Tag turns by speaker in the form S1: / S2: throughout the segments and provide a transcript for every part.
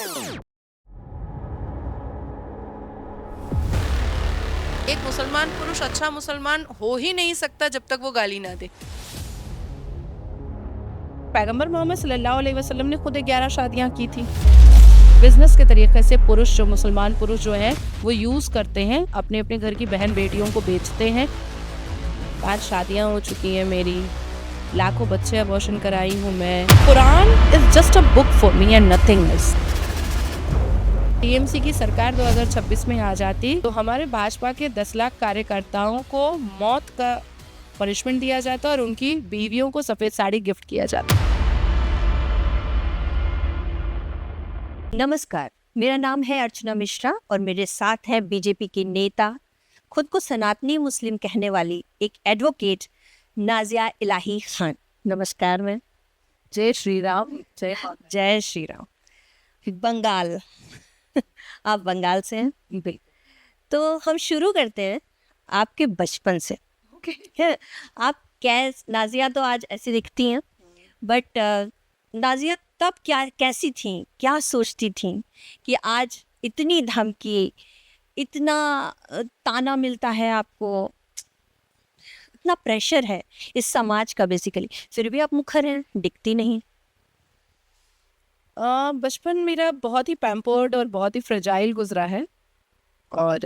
S1: एक मुसलमान पुरुष अच्छा मुसलमान हो ही नहीं सकता जब तक वो गाली ना दे। पैगंबर मोहम्मद सल्लल्लाहु अलैहि वसल्लम ने खुद 11 शादियां की थी। बिजनेस के तरीके से पुरुष जो मुसलमान पुरुष जो है वो यूज करते हैं, अपने अपने घर की बहन बेटियों को बेचते हैं। 5 शादियां हो चुकी हैं मेरी, लाखों बच्चे अबॉर्शन कराई हूँ मैं। Quran is just a book for me and nothing else. TMC की सरकार 2026 में आ जाती तो हमारे भाजपा के 10 लाख कार्यकर्ताओं को मौत का पनिशमेंट दिया जाता और उनकी बीवियों को सफेद साड़ी गिफ्ट किया जाता।
S2: नमस्कार, मेरा नाम है अर्चना मिश्रा और मेरे साथ है बीजेपी की नेता, खुद को सनातनी मुस्लिम कहने वाली एक एडवोकेट नाजिया इलाही खान। नमस्कार मैम।
S1: जय श्री राम।
S2: जय श्री राम। बंगाल आप बंगाल से हैं? बिल्कुल। तो हम शुरू करते हैं आपके बचपन से। है आप नाजिया तो आज ऐसी दिखती हैं, बट नाजिया तब कैसी थी, क्या सोचती थी कि आज इतनी धमकी, इतना ताना मिलता है आपको, इतना प्रेशर है इस समाज का बेसिकली, फिर भी आप मुखर हैं, दिखती नहीं।
S1: बचपन मेरा बहुत ही पैम्पर्ड और बहुत ही फ्रेजाइल गुजरा है। और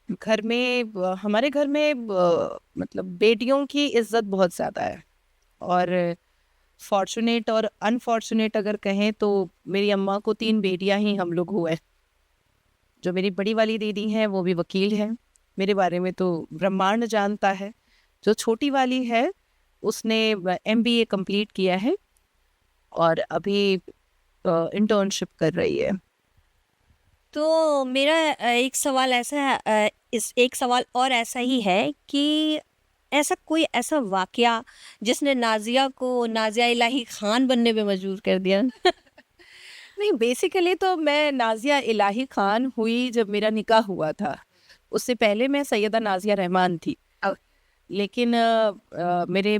S1: घर में हमारे घर में मतलब बेटियों की इज्जत बहुत ज़्यादा है। और फॉर्चुनेट और अनफॉर्चुनेट अगर कहें तो मेरी अम्मा को 3 बेटियां ही हम लोग हुए। जो मेरी बड़ी वाली दीदी हैं वो भी वकील है, मेरे बारे में तो ब्रह्मांड जानता है। जो छोटी वाली है उसने MBA कंप्लीट किया है और अभी इंटर्नशिप कर रही है।
S2: तो मेरा एक सवाल ऐसा है, एक सवाल और ऐसा ही है कि ऐसा कोई ऐसा वाकया जिसने नाजिया को नाजिया इलाही खान बनने पे मजबूर कर दिया?
S1: नहीं, बेसिकली तो मैं नाजिया इलाही खान हुई जब मेरा निकाह हुआ था। उससे पहले मैं सैयदा नाजिया रहमान थी। लेकिन मेरे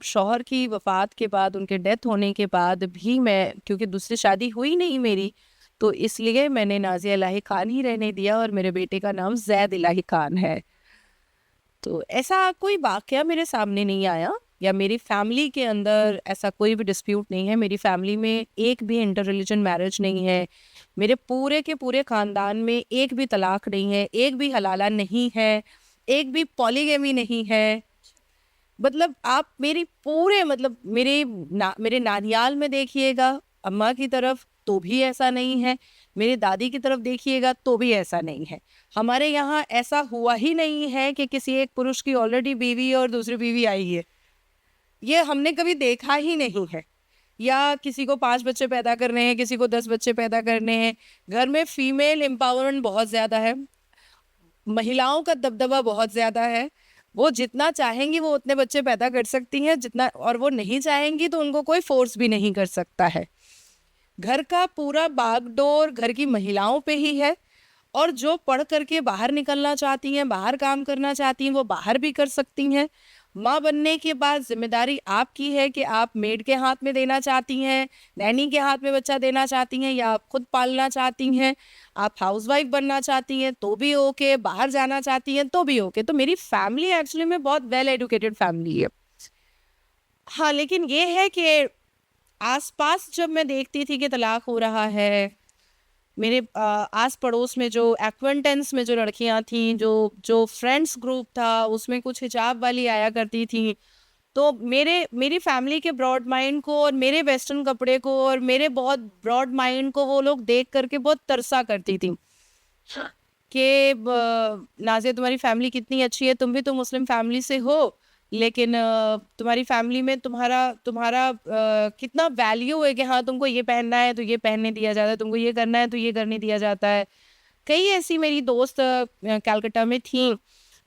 S1: शौहर की वफ़ात के बाद, उनके डेथ होने के बाद भी मैं, क्योंकि दूसरी शादी हुई नहीं मेरी, तो इसलिए मैंने नाजिया इलाही खान ही रहने दिया और मेरे बेटे का नाम जैद इलाही खान है। तो ऐसा कोई वाकया मेरे सामने नहीं आया या मेरी फैमिली के अंदर ऐसा कोई भी डिस्प्यूट नहीं है। मेरी फैमिली में एक भी इंटर रिलीजन मैरिज नहीं है। मेरे पूरे के पूरे ख़ानदान में एक भी तलाक नहीं है, एक भी हलाला नहीं है, एक भी पॉलीगैमी नहीं है। मतलब आप मेरी पूरे मतलब मेरे नानियाल में देखिएगा अम्मा की तरफ तो भी ऐसा नहीं है, मेरी दादी की तरफ देखिएगा तो भी ऐसा नहीं है। हमारे यहाँ ऐसा हुआ ही नहीं है कि किसी एक पुरुष की ऑलरेडी बीवी और दूसरी बीवी आई है, ये हमने कभी देखा ही नहीं है। या किसी को 5 बच्चे पैदा करने हैं, किसी को 10 बच्चे पैदा करने हैं। घर में फीमेल एम्पावरमेंट बहुत ज़्यादा है, महिलाओं का दबदबा बहुत ज़्यादा है। वो जितना चाहेंगी वो उतने बच्चे पैदा कर सकती हैं जितना, और वो नहीं चाहेंगी तो उनको कोई फोर्स भी नहीं कर सकता है। घर का पूरा बागडोर घर की महिलाओं पे ही है। और जो पढ़ करके बाहर निकलना चाहती हैं, बाहर काम करना चाहती हैं, वो बाहर भी कर सकती हैं। माँ बनने के बाद जिम्मेदारी आपकी है कि आप मेड के हाथ में देना चाहती हैं, नैनी के हाथ में बच्चा देना चाहती हैं, या आप खुद पालना चाहती हैं, आप हाउसवाइफ बनना चाहती हैं तो भी ओके, बाहर जाना चाहती हैं तो भी ओके। तो मेरी फैमिली एक्चुअली में बहुत वेल एजुकेटेड फैमिली है। हाँ, लेकिन ये है कि आसपास जब मैं देखती थी कि तलाक हो रहा है, मेरे आस पड़ोस में जो एक्वेंटेंस में जो लड़कियां थी, जो फ्रेंड्स ग्रुप था, उसमें कुछ हिजाब वाली आया करती थी, तो मेरी फैमिली के ब्रॉड माइंड को और मेरे वेस्टर्न कपड़े को और मेरे बहुत ब्रॉड माइंड को वो लोग देख करके बहुत तरसा करती थी कि नाज़िया तुम्हारी फैमिली कितनी अच्छी है, तुम भी तो मुस्लिम फैमिली से हो, लेकिन तुम्हारी फैमिली में तुम्हारा कितना वैल्यू है कि हाँ तुमको ये पहनना है तो ये पहनने दिया जाता है, तुमको ये करना है तो ये करने दिया जाता है। कई ऐसी मेरी दोस्त कलकत्ता में थी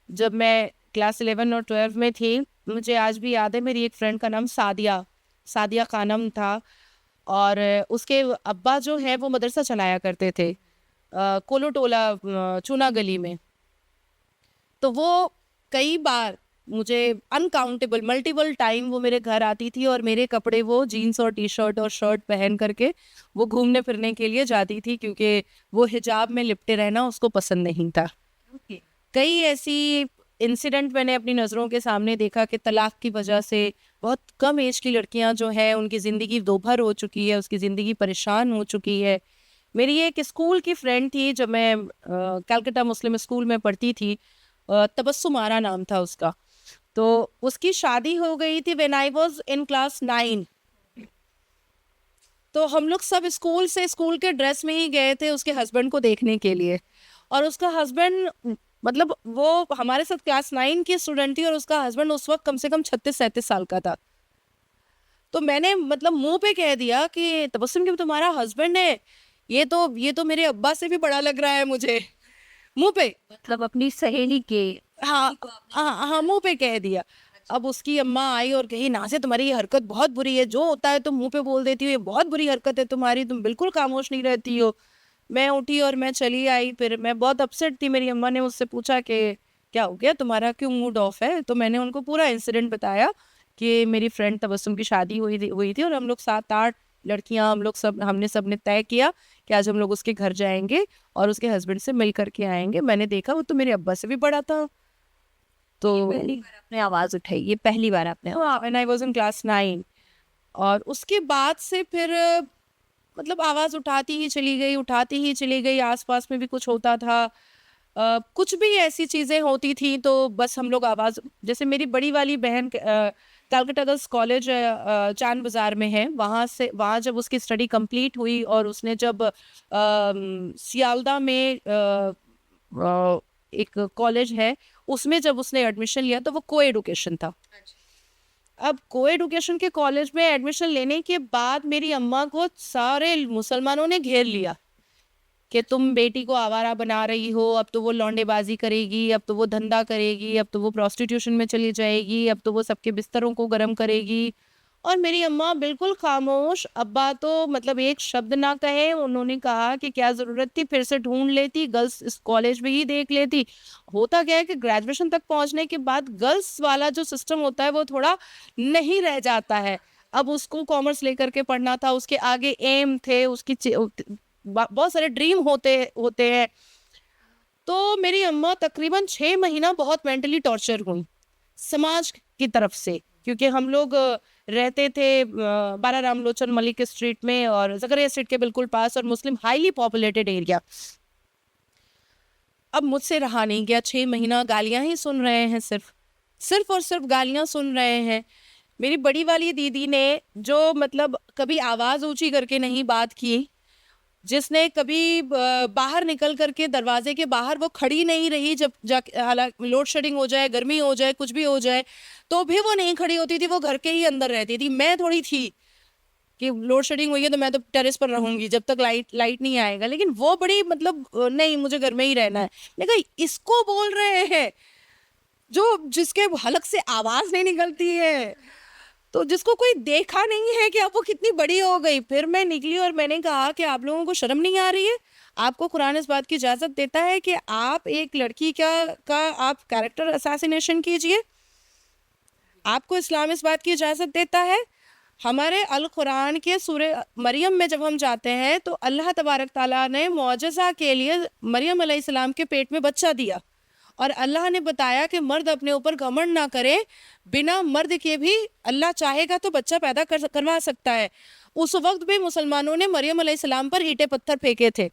S1: जब मैं क्लास 11 और 12 में थी। मुझे आज भी याद है, मेरी एक फ्रेंड का नाम सादिया खानम था, और उसके अब्बा जो है वो मदरसा चलाया करते थे कोलो टोला चूना गली में। तो वो कई बार मुझे अनकाउंटेबल मल्टीपल टाइम वो मेरे घर आती थी और मेरे कपड़े वो जीन्स और टी शर्ट और शर्ट पहन करके वो घूमने फिरने के लिए जाती थी, क्योंकि वो हिजाब में लिपटे रहना उसको पसंद नहीं था। कई ऐसी इंसिडेंट मैंने अपनी नज़रों के सामने देखा कि तलाक की वजह से बहुत कम एज की लड़कियां जो हैं उनकी ज़िंदगी दोभर हो चुकी है, उसकी ज़िंदगी परेशान हो चुकी है। मेरी एक स्कूल की फ्रेंड थी जब मैं कलकत्ता मुस्लिम स्कूल में पढ़ती थी, तबस्सुम आरा नाम था उसका। तो उसकी शादी हो गई थी when I was in class 9। तो हम लोग सब स्कूल से स्कूल के ड्रेस में ही गए थे उसके हस्बैंड को देखने के लिए, और उसका हस्बैंड मतलब वो हमारे साथ क्लास 9 की स्टूडेंट थी और उसका हस्बैंड उस वक्त कम से कम 36-37 साल का था। तो मैंने मतलब मुंह पे कह दिया कि तबस्सुम कि तुम्हारा हस्बैंड है, ये तो मेरे अब्बा से भी बड़ा लग रहा है मुझे, मुंह पे।
S2: मतलब अपनी सहेली के
S1: हाँ हाँ हाँ, मुंह पे कह दिया। अब उसकी अम्मा आई और कही, नाज़िया तुम्हारी ये हरकत बहुत बुरी है, जो होता है तुम मुंह पे बोल देती हो, ये बहुत बुरी हरकत है तुम्हारी, तुम बिल्कुल खामोश नहीं रहती हो। मैं उठी और मैं चली आई। फिर मैं बहुत अपसेट थी। मेरी अम्मा ने मुझसे पूछा कि क्या हो गया तुम्हारा, क्यों मूड ऑफ है? तो मैंने उनको पूरा इंसिडेंट बताया कि मेरी फ्रेंड तबस्सुम की शादी हुई थी और हम लोग 7-8 लड़कियां, हमने सब ने तय किया कि आज हम लोग उसके घर जाएंगे और उसके हस्बैंड से मिल करके आएंगे। मैंने देखा वो तो मेरे अब्बा से भी बड़ा था। तो
S2: पहली बार आपने आवाज उठाई, ये पहली बार आपने
S1: when I was in class 9। और उसके बाद से फिर मतलब आवाज़ उठाती ही चली गई। आसपास में भी कुछ होता था, कुछ भी ऐसी चीज़ें होती थी तो बस हम लोग आवाज़, जैसे मेरी बड़ी वाली बहन कलकत्ता गर्ल्स कॉलेज चांद बाज़ार में है, वहाँ जब उसकी स्टडी कंप्लीट हुई और उसने जब सियालदा में एक कॉलेज है उसमें जब उसने एडमिशन लिया तो वो को एडुकेशन था। अब को एडुकेशन के कॉलेज में एडमिशन लेने के बाद मेरी अम्मा को सारे मुसलमानों ने घेर लिया कि तुम बेटी को आवारा बना रही हो, अब तो वो लौंडेबाजी करेगी, अब तो वो धंधा करेगी, अब तो वो प्रोस्टिट्यूशन में चली जाएगी, अब तो वो सबके बिस्तरों को गर्म करेगी। और मेरी अम्मा बिल्कुल खामोश। अब्बा तो मतलब एक शब्द ना कहे। उन्होंने कहा कि क्या ज़रूरत थी, फिर से ढूंढ लेती, गर्ल्स इस कॉलेज में ही देख लेती। होता क्या है कि ग्रेजुएशन तक पहुंचने के बाद गर्ल्स वाला जो सिस्टम होता है वो थोड़ा नहीं रह जाता है। अब उसको कॉमर्स लेकर के पढ़ना था, उसके आगे एम थे, बहुत सारे ड्रीम होते होते हैं। तो मेरी अम्मा तकरीबन 6 महीना बहुत मेंटली टॉर्चर हुई समाज की तरफ से, क्योंकि हम लोग रहते थे बारा रामलोचन मलिक स्ट्रीट में और जकरिया स्ट्रीट के बिल्कुल पास, और मुस्लिम हाईली पॉपुलेटेड एरिया। अब मुझसे रहा नहीं गया। 6 महीना गालियां ही सुन रहे हैं, सिर्फ और सिर्फ गालियां सुन रहे हैं। मेरी बड़ी वाली दीदी ने जो मतलब कभी आवाज़ ऊंची करके नहीं बात की, जिसने कभी बाहर निकल करके दरवाजे के बाहर वो खड़ी नहीं रही, जब हालांकि लोड शेडिंग हो जाए, गर्मी हो जाए, कुछ भी हो जाए, तो भी वो नहीं खड़ी होती थी, वो घर के ही अंदर रहती थी। मैं थोड़ी थी कि लोड शेडिंग हुई है तो मैं तो टेरेस पर रहूंगी जब तक लाइट नहीं आएगा, लेकिन वो बड़ी मतलब नहीं, मुझे घर में ही रहना है। लेकिन इसको बोल रहे हैं जो जिसके हलक से आवाज नहीं निकलती है, तो जिसको कोई देखा नहीं है कि अब वो कितनी बड़ी हो गई। फिर मैं निकली और मैंने कहा कि आप लोगों को शर्म नहीं आ रही है? आपको कुरान इस बात की इजाज़त देता है कि आप एक लड़की का आप कैरेक्टर असैसिनेशन कीजिए? आपको इस्लाम इस बात की इजाज़त देता है? हमारे अल कुरान के सूरे मरियम में जब हम जाते हैं तो अल्लाह तबारक ताला ने मुआजिज़ा के लिए मरियम अलैहिस्सलाम के पेट में बच्चा दिया, और अल्लाह ने बताया कि मर्द अपने ऊपर घमंड ना करे, बिना मर्द के भी अल्लाह चाहेगा तो बच्चा पैदा करवा सकता है। उस वक्त भी मुसलमानों ने मरियम अलैहिस्सलाम पर ईंटें पत्थर फेंके थे,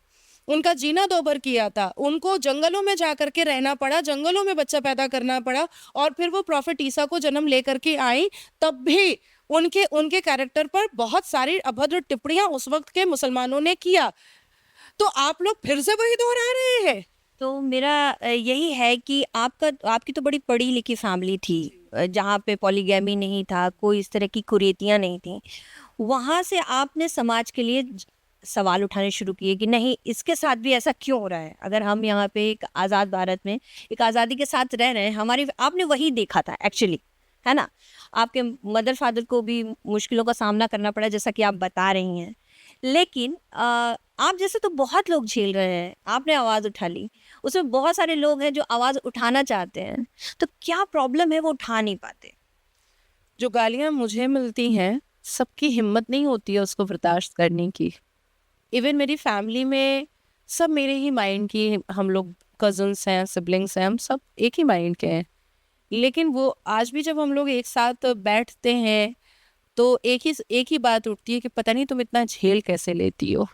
S1: उनका जीना दोभर किया था, उनको जंगलों में जा करके रहना पड़ा, जंगलों में बच्चा पैदा करना पड़ा, और फिर वो प्रॉफिट ईसा को जन्म लेकर के आई। तब भी उनके कैरेक्टर पर बहुत सारी अभद्र टिप्पणियां उस वक्त के मुसलमानों ने किया। तो आप लोग फिर से वही दोहरा रहे हैं।
S2: तो मेरा यही है कि आपकी तो बड़ी पढ़ी लिखी फैमिली थी, जहाँ पे पॉलीगैमी नहीं था, कोई इस तरह की कुरीतियाँ नहीं थी। वहाँ से आपने समाज के लिए सवाल उठाने शुरू किए कि नहीं, इसके साथ भी ऐसा क्यों हो रहा है? अगर हम यहाँ पे एक आज़ाद भारत में एक आज़ादी के साथ रह रहे हैं, हमारी आपने वही देखा था एक्चुअली, है ना? आपके मदर फादर को भी मुश्किलों का सामना करना पड़ा, जैसा कि आप बता रही हैं। लेकिन आप जैसे तो बहुत लोग झेल रहे हैं, आपने आवाज़ उठा ली। उसमें बहुत सारे लोग हैं जो आवाज़ उठाना चाहते हैं, तो क्या प्रॉब्लम है वो उठा नहीं पाते?
S1: जो गालियाँ मुझे मिलती हैं, सबकी हिम्मत नहीं होती है उसको बर्दाश्त करने की। इवन मेरी फैमिली में सब मेरे ही माइंड की, हम लोग कज़न्स हैं, सिबलिंग्स हैं, हम सब एक ही माइंड के हैं। लेकिन वो आज भी जब हम लोग एक साथ बैठते हैं तो एक ही बात उठती है कि पता नहीं तुम इतना झेल कैसे लेती हो।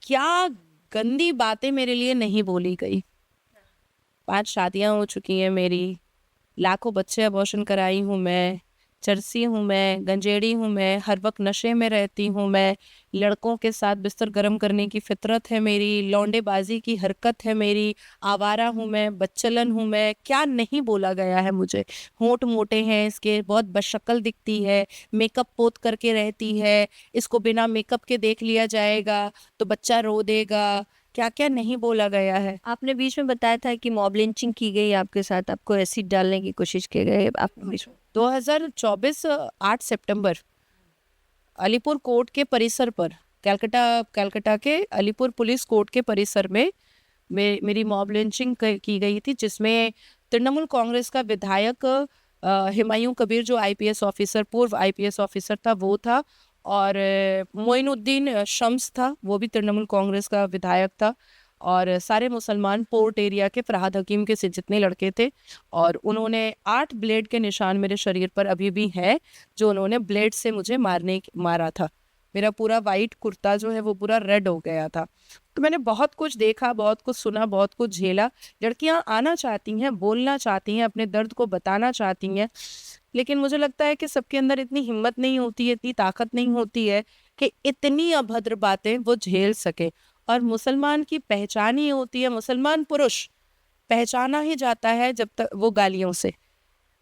S1: क्या गंदी बातें मेरे लिए नहीं बोली गई। 5 शादियां हो चुकी हैं मेरी, लाखों बच्चे अबॉर्शन कराई हूँ मैं, चरसी हूँ मैं, गंजेड़ी हूँ मैं, हर वक्त नशे में रहती हूँ मैं, लड़कों के साथ बिस्तर गर्म करने की फितरत है मेरी, लौंडेबाजी की हरकत है मेरी, आवारा हूँ मैं, बच्चलन हूँ मैं। क्या नहीं बोला गया है मुझे। होंठ मोटे हैं इसके, बहुत बदशक्ल दिखती है, मेकअप पोत करके रहती है, इसको बिना मेकअप के देख लिया जाएगा तो बच्चा रो देगा। क्या क्या नहीं बोला गया है।
S2: आपने बीच में बताया था कि मॉब लिंचिंग की गई आपके साथ, आपको एसिड डालने की कोशिश की गई, आप बीच में
S1: 2024 8 सितंबर अलीपुर कोर्ट के परिसर पर, कलकत्ता के अलीपुर पुलिस कोर्ट के परिसर में मेरी मॉब लिंचिंग की गई थी, जिसमें तृणमूल कांग्रेस का विधायक हुमायूं कबीर, जो आईपीएस ऑफिसर, पूर्व आईपीएस ऑफिसर था, वो था, और मोइनुद्दीन शम्स था, वो भी तृणमूल कांग्रेस का विधायक था, और सारे मुसलमान पोर्ट एरिया के फरहाद हकीम के से जितने लड़के थे। और उन्होंने 8 ब्लेड के निशान मेरे शरीर पर अभी भी है, जो उन्होंने ब्लेड से मुझे मारा था। मेरा पूरा वाइट कुर्ता जो है वो पूरा रेड हो गया था। तो मैंने बहुत कुछ देखा, बहुत कुछ सुना, बहुत कुछ झेला। लड़कियां आना चाहती हैं, बोलना चाहती हैं, अपने दर्द को बताना चाहती हैं, लेकिन मुझे लगता है कि सबके अंदर इतनी हिम्मत नहीं होती है, इतनी ताकत नहीं होती है कि इतनी अभद्र बातें वो झेल सके। और मुसलमान की पहचान ही होती है, मुसलमान पुरुष पहचाना ही जाता है जब तक वो गालियों से।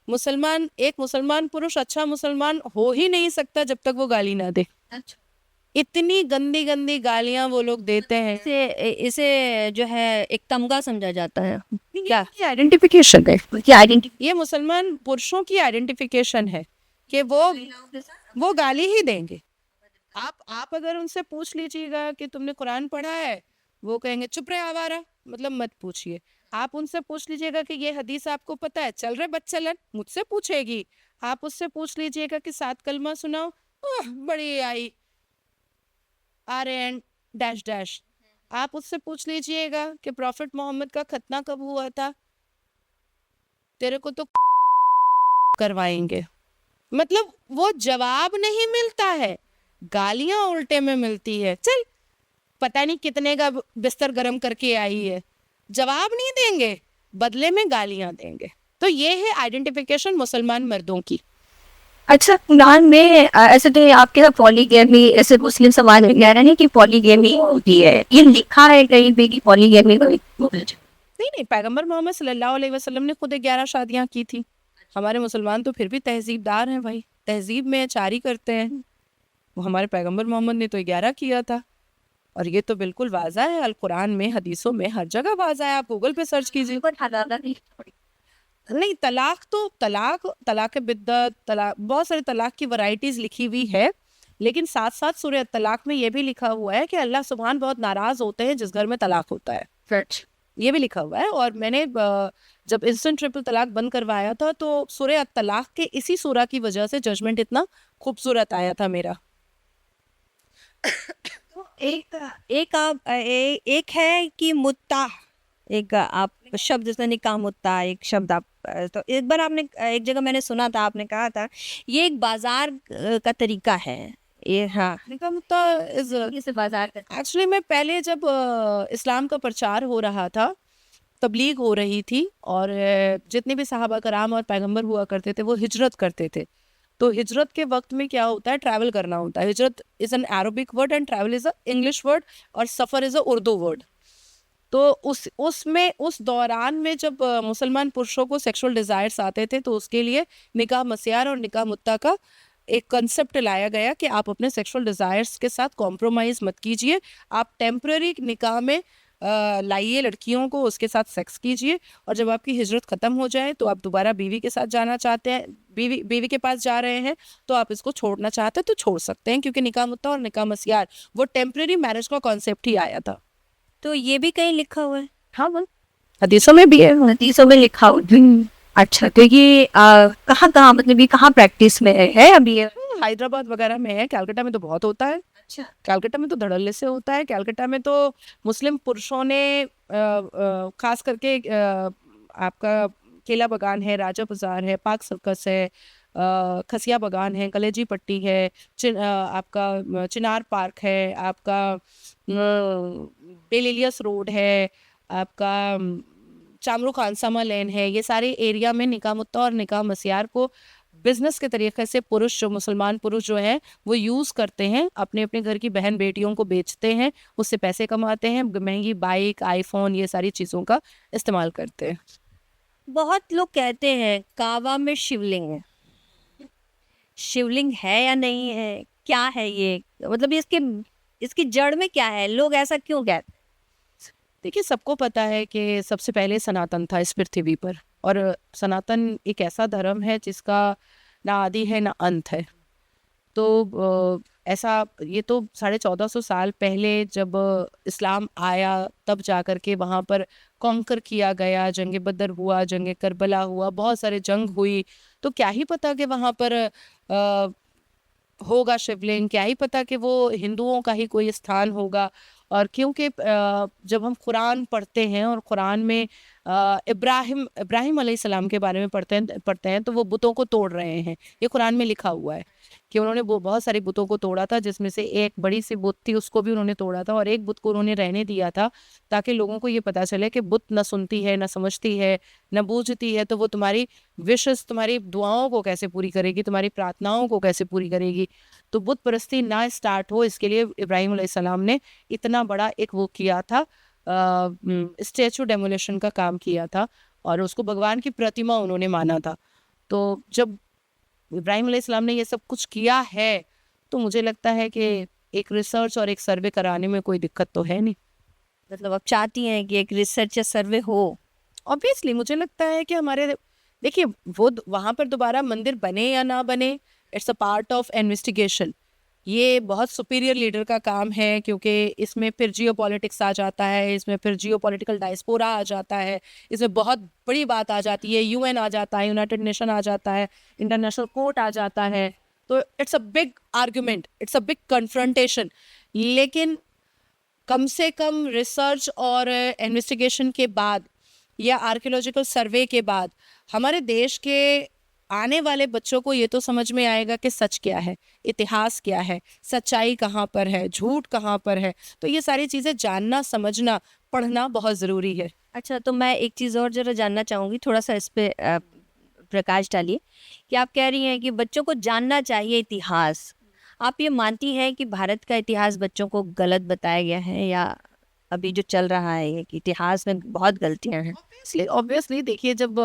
S1: एक मुसलमान पुरुष अच्छा मुसलमान हो ही नहीं सकता जब तक वो गाली ना दे।
S2: अच्छा,
S1: इतनी गंदी गंदी गालियां वो लोग देते हैं।
S2: इसे इसे जो है एक तमगा समझा जाता है।
S1: क्या आइडेंटिफिकेशन है,
S2: क्या आइडेंटिटी
S1: ये मुसलमान पुरुषों की आइडेंटिफिकेशन है कि वो गाली ही देंगे। आप अगर उनसे पूछ लीजिएगा कि तुमने कुरान पढ़ा है, वो कहेंगे चुप रहे आवारा, मतलब मत पूछिए। आप उनसे पूछ लीजिएगा कि ये हदीस आपको पता है, चल रहे बच्चलन, मुझसे पूछेगी। आप उससे पूछ लीजिएगा कि 7 कलमा सुनाओ, बड़ी आई RN डैश डैश। आप उससे पूछ लीजिएगा कि प्रॉफिट मोहम्मद का खतना कब हुआ था, तेरे को तो करवाएंगे। मतलब वो जवाब नहीं मिलता है, गालियां उल्टे में मिलती है। चल, पता नहीं कितने का बिस्तर गर्म करके आई है, जवाब नहीं देंगे, बदले में गालियां देंगे। तो ये है आइडेंटिफिकेशन मुसलमान मर्दों की।
S2: अच्छा, कुरान में ऐसे तो आपके साथ पॉलीगैमी, ऐसे मुस्लिम समाज में कह रहे हैं कि पॉलीगैमी होती है, ये लिखा है कहीं पे कि पॉलीगैमी को
S1: नहीं, पैगंबर मोहम्मद सल्लल्लाहु अलैहि वसल्लम ने खुद 11 शादियां की थी। हमारे मुसलमान तो फिर भी तहजीबदार हैं भाई, तहजीब में चारी करते हैं। वो हमारे पैगंबर मोहम्मद ने तो 11 किया था, और ये तो बिल्कुल वाज़ा है, अल कुरान में, हदीसों में, हर जगह वाज़ा है। आप गूगल पे सर्च कीजिए। नहीं, तलाक बिद्दत, तलाक, बहुत सारे तलाक की वैरायटीज लिखी हुई है, लेकिन साथ साथ सूरह तलाक में ये भी लिखा हुआ है कि अल्लाह सुब्हान बहुत नाराज होते हैं जिस घर में तलाक होता है। ये भी लिखा हुआ है। और मैंने जब इंस्टेंट ट्रिपल तलाक बंद करवाया था तो सूरह तलाक के इसी सूरह की वजह से जजमेंट इतना खूबसूरत आया था मेरा।
S2: एक है कि मुत्ता, एक आप शब्द जैसे निकाह मुत्ता, एक शब्द आप तो एक बार आपने एक जगह मैंने सुना था, आपने कहा था ये एक बाजार का तरीका है ये। हाँ,
S1: निकाह मुत्ता
S2: इस बाजार का
S1: एक्चुअली मैं पहले जब इस्लाम का प्रचार हो रहा था, तबलीग हो रही थी, और जितने भी सहाबा कराम और पैगंबर हुआ करते थे वो हिजरत करते थे। तो हिजरत के वक्त में क्या होता है, ट्रैवल करना होता है। हिजरत is an Arabic word and travel is a English word, और सफ़र इज अ उर्दू वर्ड। तो उस दौरान में जब मुसलमान पुरुषों को सेक्सुअल डिज़ायर्स आते थे, तो उसके लिए निकाह मस्यार और निकाह मुत्ता का एक कंसेप्ट लाया गया कि आप अपने सेक्सुअल डिज़ायर्स के साथ कॉम्प्रोमाइज़ मत कीजिए, आप टेम्पररी निकाह में लाइए लड़कियों को, उसके साथ सेक्स कीजिए, और जब आपकी हिजरत ख़त्म हो जाए तो आप दोबारा बीवी के साथ जाना चाहते हैं, बीवी के पास जा रहे हैं, तो आप इसको छोड़ना चाहते हैं तो छोड़ सकते हैं, क्योंकि निकाह मुत्ता और निकाह मस्यार वो टेम्पररी मैरिज का कॉन्सेप्ट ही आया था।
S2: तो ये भी कहीं लिखा हुआ है?
S1: हाँ बोल। हदीसों में भी है।
S2: हदीसों में लिखा हो। अच्छा, तो ये कहाँ कहाँ, मतलब ये कहाँ प्रैक्टिस में है अभी ये?
S1: हैदराबाद वगैरह में है, कलकत्ता में तो बहुत होता है।
S2: अच्छा।
S1: कलकत्ता में तो धड़ल्ले से होता है। कलकत्ता में तो मुस्लिम पुरुषों ने खास करके आपका केला बगान है, राजा बाजार है, पार्क सर्कस है, खसिया बगान है, कलेजी पट्टी है, आपका चिनार पार्क है, आपका बेलिलियस रोड है, आपका चामरू खानसामा लेन है। ये सारे एरिया में निकाह मुत्ता और निकाह मसियार को बिजनेस के तरीके से पुरुष, जो मुसलमान पुरुष जो हैं वो यूज़ करते हैं, अपने अपने घर की बहन बेटियों को बेचते हैं, उससे पैसे कमाते हैं, महंगी बाइक, आईफोन, ये सारी चीज़ों का इस्तेमाल करते हैं।
S2: बहुत लोग कहते हैं काबा में शिवलिंग है। शिवलिंग है या नहीं है, क्या है ये, मतलब इसके इसकी जड़ में क्या है, लोग ऐसा क्यों कहते हैं?
S1: देखिए, सबको पता है कि सबसे पहले सनातन था इस पृथ्वी पर, और सनातन एक ऐसा धर्म है जिसका ना आदि है ना अंत है। तो ऐसा, ये तो 1450 साल पहले जब इस्लाम आया तब जाकर के वहाँ पर कॉन्कर किया गया, जंग बदर हुआ, जंग करबला हुआ, बहुत सारे जंग हुई। तो क्या ही पता कि वहाँ पर होगा शिवलिंग, क्या ही पता कि वो हिंदुओं का ही कोई स्थान होगा। और क्योंकि जब हम कुरान पढ़ते हैं और कुरान में इब्राहिम इब्राहिम अलैहिस्सलाम के बारे में पढ़ते हैं तो वो बुतों को तोड़ रहे हैं। ये कुरान में लिखा हुआ है कि उन्होंने वो बहुत सारे बुतों को तोड़ा था, जिसमें से एक बड़ी सी बुत थी, उसको भी उन्होंने तोड़ा था, और एक बुत को उन्होंने रहने दिया था ताकि लोगों को ये पता चले कि बुत न सुनती है, न समझती है, न बूझती है, तो वो तुम्हारी विशेष, तुम्हारी दुआओं को कैसे पूरी करेगी, तुम्हारी प्रार्थनाओं को कैसे पूरी करेगी। तो बुत परस्ती ना स्टार्ट हो, इसके लिए इब्राहिम अलैहिस्सलाम ने इतना बड़ा एक वो किया था, स्टैचू डेमोलिशन का काम किया था, और उसको भगवान की प्रतिमा उन्होंने माना था। तो जब इब्राहिम अलैहिस्सलाम ने ये सब कुछ किया है तो मुझे लगता है कि एक रिसर्च और एक सर्वे कराने में कोई दिक्कत तो है नहीं।
S2: मतलब आप चाहती हैं कि एक रिसर्च या सर्वे हो?
S1: ऑब्वियसली मुझे लगता है कि हमारे, देखिए, वो वहाँ पर दोबारा मंदिर बने या ना बने, it's a part of investigation. ये बहुत सुपीरियर लीडर का काम है, क्योंकि इसमें फिर जियो पॉलिटिक्स आ जाता है, इसमें फिर जियो पॉलिटिकल डायस्पोरा आ जाता है, इसमें बहुत बड़ी बात आ जाती है, यूएन आ जाता है, यूनाइटेड नेशन आ जाता है, इंटरनेशनल कोर्ट आ जाता है। तो it's a big argument, it's a big confrontation. लेकिन कम से कम रिसर्च और इन्वेस्टिगेशन के बाद या आर्कियोलॉजिकल सर्वे के बाद हमारे देश के आने वाले बच्चों को ये तो समझ में आएगा कि सच क्या है, इतिहास क्या है, सच्चाई कहाँ पर है, झूठ कहाँ पर है। तो ये सारी चीज़ें जानना, समझना, पढ़ना बहुत ज़रूरी है।
S2: अच्छा, तो मैं एक चीज़ और ज़रा जानना चाहूँगी, थोड़ा सा इस पे प्रकाश डालिए कि आप कह रही हैं कि बच्चों को जानना चाहिए इतिहास। आप ये मानती हैं कि भारत का इतिहास बच्चों को गलत बताया गया है, या अभी जो चल रहा है ये कि इतिहास में बहुत गलतियां हैं?
S1: ऑब्वियसली देखिए, जब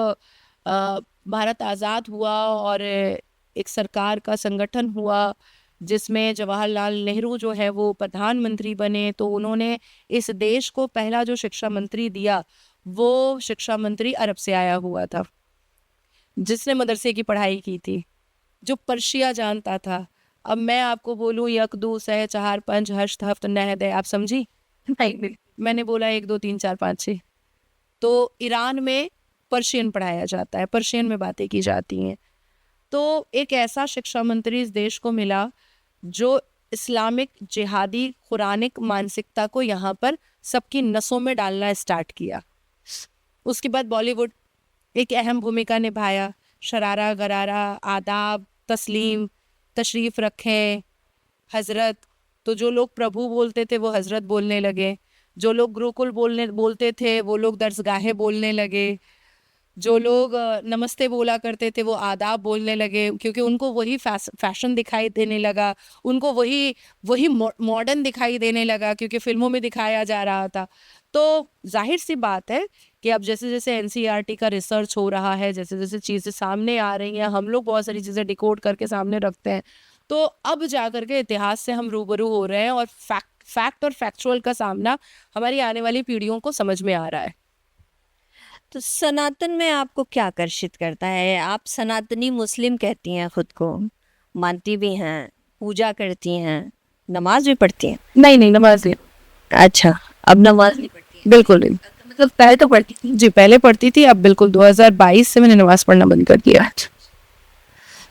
S1: भारत आज़ाद हुआ और एक सरकार का संगठन हुआ जिसमें जवाहरलाल नेहरू जो है वो प्रधानमंत्री बने, तो उन्होंने इस देश को पहला जो शिक्षा मंत्री दिया वो शिक्षा मंत्री अरब से आया हुआ था, जिसने मदरसे की पढ़ाई की थी, जो पर्शिया जानता था। अब मैं आपको बोलूँ यक दू सह चार पंच हश्त हफ्त नहद है, आप समझी? नहीं, मैंने बोला 1 2 3 4 5 6। तो ईरान में पर्शियन पढ़ाया जाता है, पर्शियन में बातें की जाती हैं। तो एक ऐसा शिक्षा मंत्री इस देश को मिला जो इस्लामिक जिहादी कुरानिक मानसिकता को यहाँ पर सबकी नसों में डालना स्टार्ट किया। उसके बाद बॉलीवुड एक अहम भूमिका निभाया। शरारा गरारा, आदाब, तस्लीम, तशरीफ़ रखें, हज़रत। तो जो लोग प्रभु बोलते थे वो हज़रत बोलने लगे, जो लोग गुरुकुल बोलते थे वो लोग दरसगाहे बोलने लगे, जो लोग नमस्ते बोला करते थे वो आदाब बोलने लगे, क्योंकि उनको वही फैशन दिखाई देने लगा, उनको वही वही मॉडर्न दिखाई देने लगा, क्योंकि फिल्मों में दिखाया जा रहा था। तो जाहिर सी बात है कि अब जैसे जैसे एनसीईआरटी का रिसर्च हो रहा है, जैसे जैसे चीज़ें सामने आ रही हैं, हम लोग बहुत सारी चीज़ें डिकोड करके सामने रखते हैं, तो अब जा कर के इतिहास से हम रूबरू हो रहे हैं, और फैक्ट और फैक्चुअल का सामना हमारी आने वाली पीढ़ियों को समझ में आ रहा है।
S2: तो सनातन में आपको क्या आकर्षित करता है? आप सनातनी मुस्लिम कहती हैं खुद को, मानती भी हैं, पूजा करती हैं, नमाज भी पढ़ती हैं?
S1: नहीं नहीं, नमाज नहीं।
S2: अच्छा, अब नमाज नहीं पढ़ती हैं?
S1: बिल्कुल नहीं।
S2: मतलब पहले तो पढ़ती थी।
S1: जी पहले पढ़ती थी, अब बिल्कुल 2022 से मैंने नमाज पढ़ना बंद कर दिया।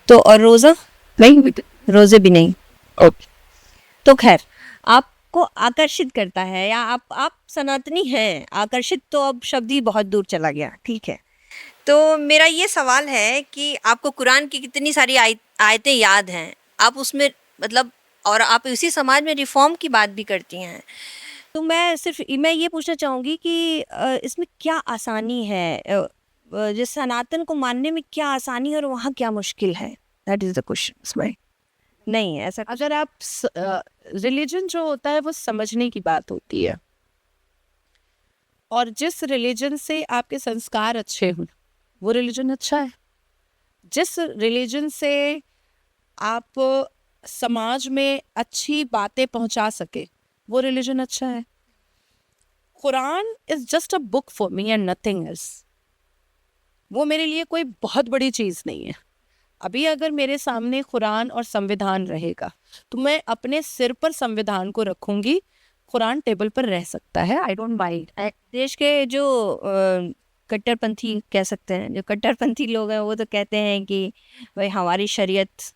S2: तो और रोजा?
S1: नहीं।
S2: रोजे भी नहीं।
S1: ओके।
S2: तो खैर, आपको आकर्षित करता है, या आप सनातनी हैं, आकर्षित तो अब शब्द ही बहुत दूर चला गया, ठीक है। तो मेरा ये सवाल है कि आपको कुरान की कितनी सारी आयतें याद हैं, आप उसमें मतलब, और आप इसी समाज में रिफॉर्म की बात भी करती हैं। तो मैं ये पूछना चाहूँगी कि इसमें क्या आसानी है, जिस सनातन को मानने में क्या आसानी है और वहाँ क्या मुश्किल है? That is the question. नहीं है ऐसा कुछ।
S1: अगर आप रिलीजन जो होता है वो समझने की बात होती है, और जिस रिलीजन से आपके संस्कार अच्छे हों वो रिलीजन अच्छा है। जिस रिलीजन से आप समाज में अच्छी बातें पहुंचा सके वो रिलीजन अच्छा है। Quran is just a book for me and nothing else. वो मेरे लिए कोई बहुत बड़ी चीज़ नहीं है। अभी अगर मेरे सामने कुरान और संविधान रहेगा तो मैं अपने सिर पर संविधान को रखूंगी, कुरान टेबल पर रह सकता है, आई डोंट माइंड।
S2: देश के जो कट्टरपंथी कह सकते हैं, जो कट्टरपंथी लोग हैं, वो तो कहते हैं कि भाई हमारी शरीयत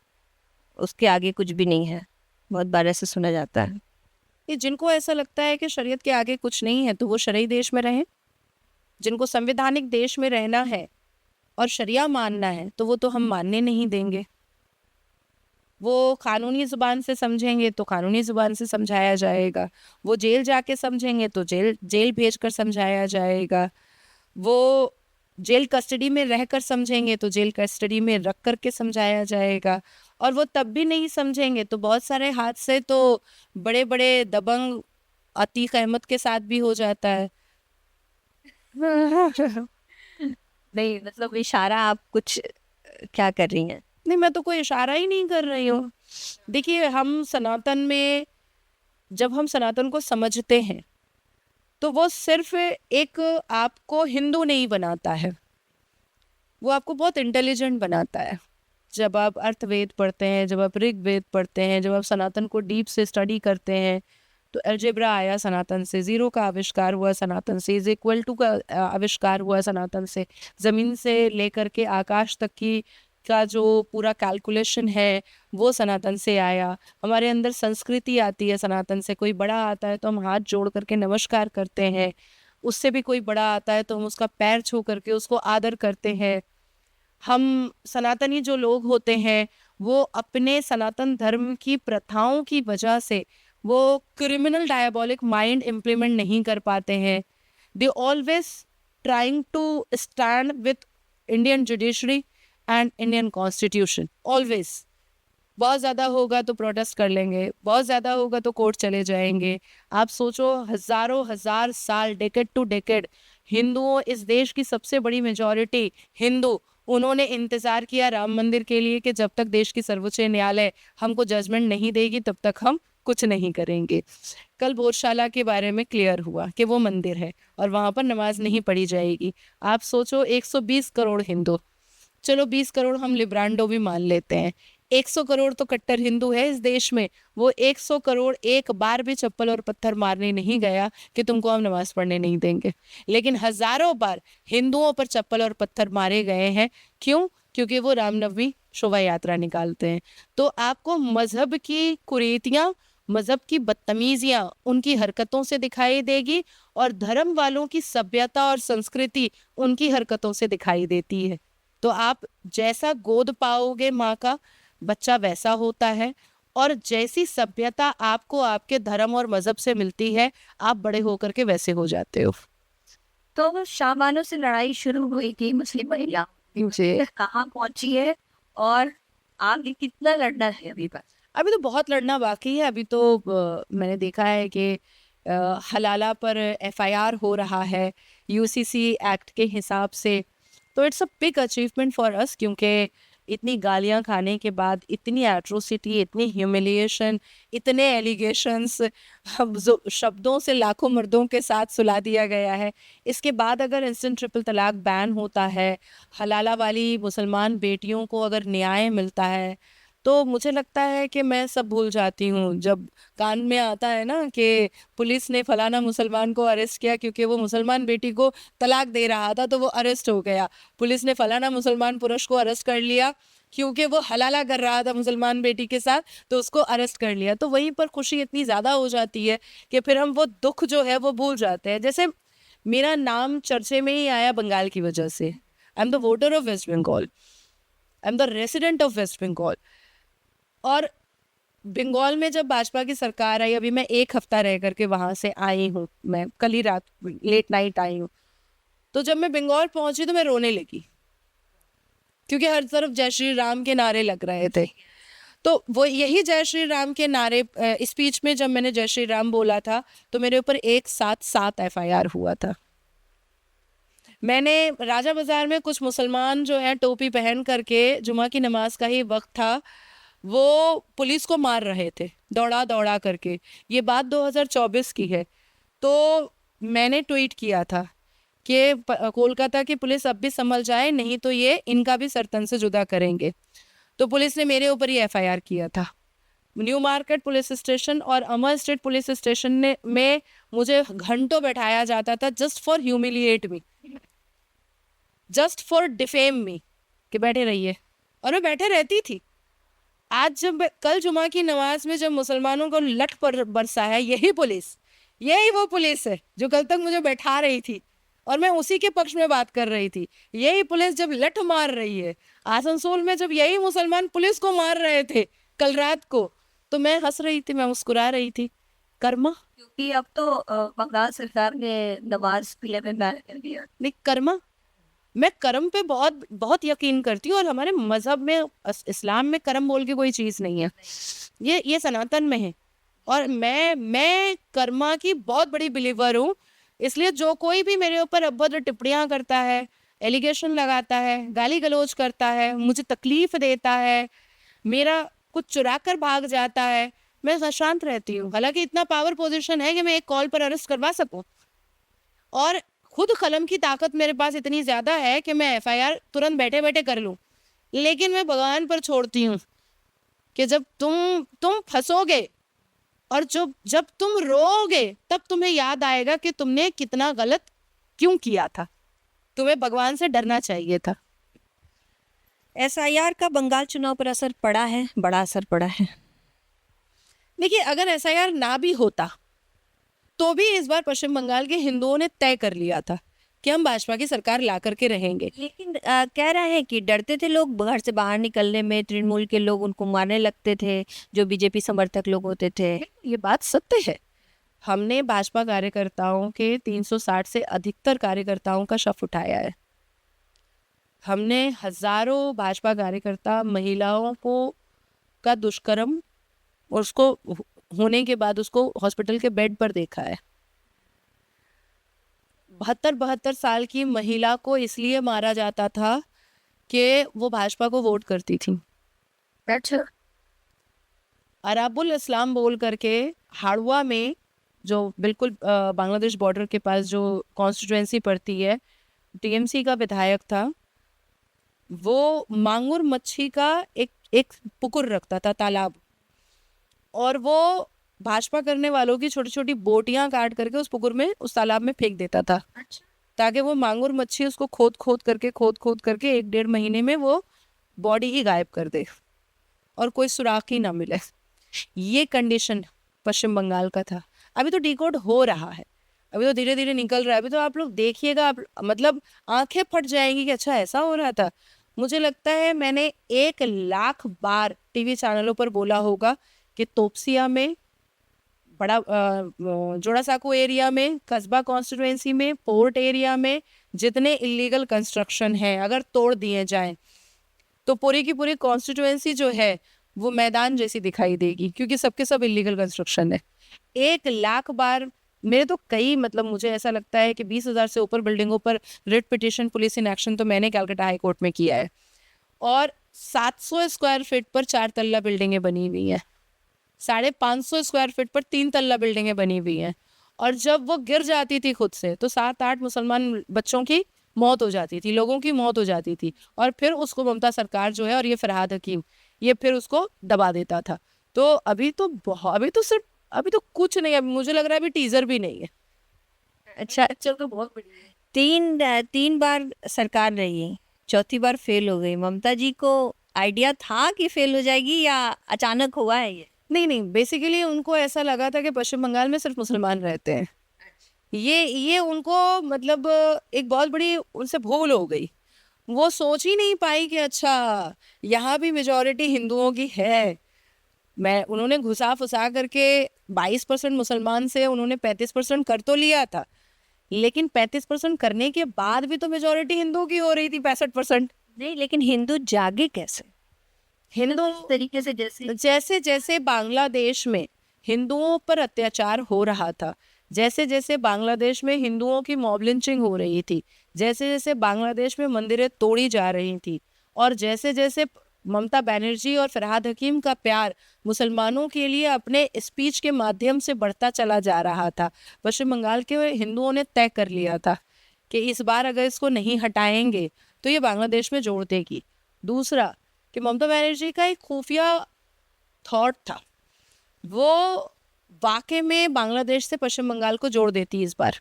S2: उसके आगे कुछ भी नहीं है। बहुत बार ऐसे सुना जाता है।
S1: ये जिनको ऐसा लगता है कि शरीयत के आगे कुछ नहीं है तो वो शरई देश में रहें। जिनको संवैधानिक देश में रहना है और शरिया मानना है तो वो तो हम मानने नहीं देंगे। वो कानूनी ज़ुबान से समझेंगे तो कानूनी ज़ुबान से समझाया जाएगा, वो जेल जाके समझेंगे तो जेल जेल भेज कर समझाया जाएगा, वो जेल कस्टडी में रहकर समझेंगे तो जेल कस्टडी में रख कर के समझाया जाएगा। और वो तब भी नहीं समझेंगे तो बहुत सारे हादसे तो बड़े बड़े दबंग अतीक अहमद के साथ भी हो जाता है।
S2: नहीं मतलब इशारा आप कुछ क्या कर रही हैं?
S1: नहीं, मैं तो कोई इशारा ही नहीं कर रही हूँ। देखिए, हम सनातन में जब हम सनातन को समझते हैं तो वो सिर्फ एक आपको हिंदू नहीं बनाता है, वो आपको बहुत इंटेलिजेंट बनाता है। जब आप अर्थवेद पढ़ते हैं, जब आप ऋग्वेद पढ़ते हैं, जब आप सनातन को डीप से स्टडी करते हैं तो अलजेब्रा आया सनातन से, ज़ीरो का आविष्कार हुआ सनातन से, इज इक्वल टू का आविष्कार हुआ सनातन से, ज़मीन से लेकर के आकाश तक की का जो पूरा कैलकुलेशन है वो सनातन से आया। हमारे अंदर संस्कृति आती है सनातन से। कोई बड़ा आता है तो हम हाथ जोड़ करके नमस्कार करते हैं, उससे भी कोई बड़ा आता है तो हम उसका पैर छू करके उसको आदर करते हैं। हम सनातनी जो लोग होते हैं वो अपने सनातन धर्म की प्रथाओं की वजह से वो क्रिमिनल डायबोलिक माइंड इम्प्लीमेंट नहीं कर पाते हैं। They always trying to stand with Indian judiciary and Indian constitution. Always बहुत ज़्यादा होगा तो प्रोटेस्ट कर लेंगे, बहुत ज़्यादा होगा तो कोर्ट चले जाएंगे। आप सोचो, हज़ारों हज़ार साल, डेकेड टू डेकेड हिंदुओं, इस देश की सबसे बड़ी मेजॉरिटी हिंदू, उन्होंने इंतज़ार किया राम मंदिर के लिए कि जब तक देश की सर्वोच्च न्यायालय हमको जजमेंट नहीं देगी तब तक हम कुछ नहीं करेंगे। कल भोजशाला के बारे में क्लियर हुआ कि वो मंदिर है और वहाँ पर नमाज नहीं पढ़ी जाएगी। आप सोचो, 120 करोड़ हिंदू, चलो 20 करोड़ हम लिब्रांडो भी मान लेते हैं, 100 करोड़ तो कट्टर हिंदू है इस देश में। वो 100 करोड़ एक बार भी चप्पल और पत्थर मारने नहीं गया कि तुमको हम नमाज पढ़ने नहीं देंगे, लेकिन हजारों बार हिंदुओं पर चप्पल और पत्थर मारे गए हैं। क्यों? क्योंकि वो रामनवमी शोभा यात्रा निकालते हैं। तो आपको मजहब की कुरीतियां, मजहब की बदतमीजियां उनकी हरकतों से दिखाई देगी और धर्म वालों की सभ्यता और संस्कृति उनकी हरकतों से दिखाई देती है। तो आप जैसा गोद पाओगे माँ का, बच्चा वैसा होता है, और जैसी सभ्यता आपको आपके धर्म और मजहब से मिलती है आप बड़े होकर के वैसे हो जाते हो।
S2: तो शाहबानों से लड़ाई शुरू हुई थी मुस्लिम महिला,
S1: जी,
S2: कहाँ पहुंची है और आगे कितना लड़ना है अभी तक?
S1: अभी तो बहुत लड़ना बाकी है। अभी तो मैंने देखा है कि हलाला पर एफआईआर हो रहा है यूसीसी एक्ट के हिसाब से। तो it's a big achievement for us, क्योंकि इतनी गालियां खाने के बाद, इतनी एट्रोसिटी, इतनी ह्यूमिलिएशन, इतने एलिगेशंस, शब्दों से लाखों मर्दों के साथ सुला दिया गया है। इसके बाद अगर इंस्टेंट ट्रिपल तलाक बैन होता है, हलाला वाली मुसलमान बेटियों को अगर न्याय मिलता है, तो मुझे लगता है कि मैं सब भूल जाती हूँ। जब कान में आता है ना कि पुलिस ने फलाना मुसलमान को अरेस्ट किया क्योंकि वो मुसलमान बेटी को तलाक दे रहा था तो वो अरेस्ट हो गया, पुलिस ने फलाना मुसलमान पुरुष को अरेस्ट कर लिया क्योंकि वो हलाला कर रहा था मुसलमान बेटी के साथ तो उसको अरेस्ट कर लिया, तो वहीं पर खुशी इतनी ज़्यादा हो जाती है कि फिर हम वो दुख जो है वो भूल जाते हैं। जैसे मेरा नाम चर्चे में ही आया बंगाल की वजह से। I am the voter of West Bengal, I am the resident of West Bengal. और बंगाल में जब भाजपा की सरकार आई, अभी मैं 1 हफ्ता रह करके वहाँ से आई हूँ, मैं कल ही रात लेट नाइट आई हूँ, तो जब मैं बंगाल पहुंची तो मैं रोने लगी क्योंकि हर तरफ जय श्री राम के नारे लग रहे थे। तो वो यही जय श्री राम के नारे स्पीच में जब मैंने जय श्री राम बोला था तो मेरे ऊपर एक साथ 7 FIR हुआ था। मैंने राजा बाजार में कुछ मुसलमान जो है टोपी पहन करके, जुमा की नमाज का ही वक्त था, वो पुलिस को मार रहे थे दौड़ा दौड़ा करके। ये बात 2024 की है। तो मैंने ट्वीट किया था कि कोलकाता की पुलिस अब भी संभल जाए, नहीं तो ये इनका भी सरतन से जुदा करेंगे। तो पुलिस ने मेरे ऊपर ही FIR किया था। न्यू मार्केट पुलिस स्टेशन और अमर स्टेट पुलिस स्टेशन ने में मुझे घंटों बैठाया जाता था just for humiliate me, just for defame me, कि बैठे रहिए, और मैं बैठे रहती थी। आज जब कल जुमा की नमाज में जब मुसलमानों को लठ पर बरसा है, यही वो पुलिस है जो कल तक मुझे बैठा रही थी और मैं उसी के पक्ष में बात कर रही थी। यही पुलिस जब लठ मार रही है, आसनसोल में जब यही मुसलमान पुलिस को मार रहे थे कल रात को, तो मैं हंस रही थी, मैं मुस्कुरा रही थी। कर्मा,
S2: क्योंकि अब तो बंगाल सरकार ने नमाज पीले में बैन कर दिया।
S1: नहीं, कर्मा, मैं कर्म पे बहुत बहुत यकीन करती हूँ और हमारे मजहब में, इस्लाम में कर्म बोल के कोई चीज़ नहीं है, ये सनातन में है। और मैं कर्मा की बहुत बड़ी बिलीवर हूँ। इसलिए जो कोई भी मेरे ऊपर अभद्र टिप्पणियाँ करता है, एलिगेशन लगाता है, गाली गलौज करता है, मुझे तकलीफ देता है, मेरा कुछ चुरा कर भाग जाता है, मैं शांत रहती हूँ। हालांकि इतना पावर पोजीशन है कि मैं एक कॉल पर अरेस्ट करवा सकूँ, और खुद कलम की ताकत मेरे पास इतनी ज़्यादा है कि मैं FIR तुरंत बैठे बैठे कर लूँ। लेकिन मैं भगवान पर छोड़ती हूँ कि जब तुम फंसोगे और जब तुम रोओगे तब तुम्हें याद आएगा कि तुमने कितना गलत क्यों किया था। तुम्हें भगवान से डरना चाहिए था।
S2: SIR का बंगाल चुनाव पर असर पड़ा है, बड़ा असर पड़ा है।
S1: देखिए, अगर SIR ना भी होता तो भी इस बार पश्चिम बंगाल के हिंदुओं ने तय कर लिया था कि हम भाजपा की सरकार ला करके रहेंगे।
S2: लेकिन कह रहे हैं कि डरते थे लोग घर से बाहर निकलने में, तृणमूल के लोग उनको मारने लगते थे, जो बीजेपी समर्थक लोग होते थे।
S1: ये बात सत्य है। हमने भाजपा कार्यकर्ताओं के 360 से अधिकतर कार्यकर्ताओं का शव उठाया है। हमने हजारों भाजपा कार्यकर्ता महिलाओं को का दुष्कर्म और उसको होने के बाद उसको हॉस्पिटल के बेड पर देखा है। 72 साल की महिला को इसलिए मारा जाता था कि वो भाजपा को वोट करती थी।
S2: अच्छा।
S1: अराबुल इस्लाम बोल करके हाड़वा में, जो बिल्कुल बांग्लादेश बॉर्डर के पास जो कॉन्स्टिट्यूएंसी पड़ती है, TMC का विधायक था। वो मांगुर मच्छी का एक पुकुर रखता था, तालाब, और वो भाजपा करने वालों की छोटी छोटी बोटियां काट करके उस पुकुर में, उस तालाब में फेंक देता था।
S2: अच्छा।
S1: ताकि वो मांगुर मच्छी उसको खोद खोद करके 1.5 महीने में वो बॉडी ही गायब कर दे और कोई सुराग ही ना मिले। ये कंडीशन पश्चिम बंगाल का था। अभी तो डिकोड हो रहा है, अभी तो धीरे धीरे निकल रहा है। अभी तो आप लोग देखिएगा, आप मतलब आंखें फट जाएंगी कि अच्छा ऐसा हो रहा था। मुझे लगता है मैंने 1 लाख बार टीवी चैनलों पर बोला होगा कि तोपसिया में, बड़ा जोड़ा साकू एरिया में, कस्बा कॉन्स्टिट्यूएंसी में, पोर्ट एरिया में जितने इलीगल कंस्ट्रक्शन हैं, अगर तोड़ दिए जाएं तो पूरी की पूरी कॉन्स्टिट्यूएंसी जो है वो मैदान जैसी दिखाई देगी, क्योंकि सबके सब इलीगल कंस्ट्रक्शन है। 1 लाख बार मेरे तो कई, मतलब मुझे ऐसा लगता है कि 20,000 से ऊपर बिल्डिंगों पर writ petition, police in action तो मैंने कलकत्ता हाई कोर्ट में किया है। और 700 स्क्वायर फीट पर 4 तल्ला बिल्डिंगें बनी हुई हैं, 550 स्क्वायर फीट पर 3 तल्ला बिल्डिंगें बनी हुई हैं। और जब वो गिर जाती थी खुद से तो 7-8 मुसलमान बच्चों की मौत हो जाती थी, लोगों की मौत हो जाती थी। और फिर उसको ममता सरकार जो है, और ये फरहाद हकीम, ये फिर उसको दबा देता था। तो अभी तो कुछ नहीं, अभी मुझे लग रहा है अभी टीजर भी नहीं है।
S2: अच्छा,
S1: चल तो बहुत बड़ी है।
S2: तीन बार सरकार रही, चौथी बार फेल हो गई। ममता जी को आइडिया था कि फेल हो जाएगी या अचानक हुआ है ये?
S1: नहीं, बेसिकली उनको ऐसा लगा था कि पश्चिम बंगाल में सिर्फ मुसलमान रहते हैं। ये उनको मतलब एक बहुत बड़ी उनसे भूल हो गई। वो सोच ही नहीं पाई कि अच्छा यहाँ भी मेजोरिटी हिंदुओं की है। उन्होंने घुसा फुसा करके 22% मुसलमान से उन्होंने 35% कर तो लिया था, लेकिन 35% करने के बाद भी तो मेजोरिटी हिंदुओं की हो रही थी 65%।
S2: नहीं, लेकिन हिंदू जागे कैसे?
S1: हिंदू
S2: इस तरीके से जैसे
S1: जैसे जैसे बांग्लादेश में हिंदुओं पर अत्याचार हो रहा था, जैसे जैसे बांग्लादेश में हिंदुओं की मॉब लिंचिंग हो रही थी, जैसे जैसे बांग्लादेश में मंदिरें तोड़ी जा रही थी, और जैसे जैसे ममता बनर्जी और फरहाद हकीम का प्यार मुसलमानों के लिए अपने स्पीच के माध्यम से बढ़ता चला जा रहा था, पश्चिम बंगाल के हिंदुओं ने तय कर लिया था कि इस बार अगर इसको नहीं हटाएंगे तो ये बांग्लादेश में जोड़ देगी। दूसरा कि ममता बनर्जी का एक खुफिया थॉट था, वो वाकई में बांग्लादेश से पश्चिम बंगाल को जोड़ देती इस बार,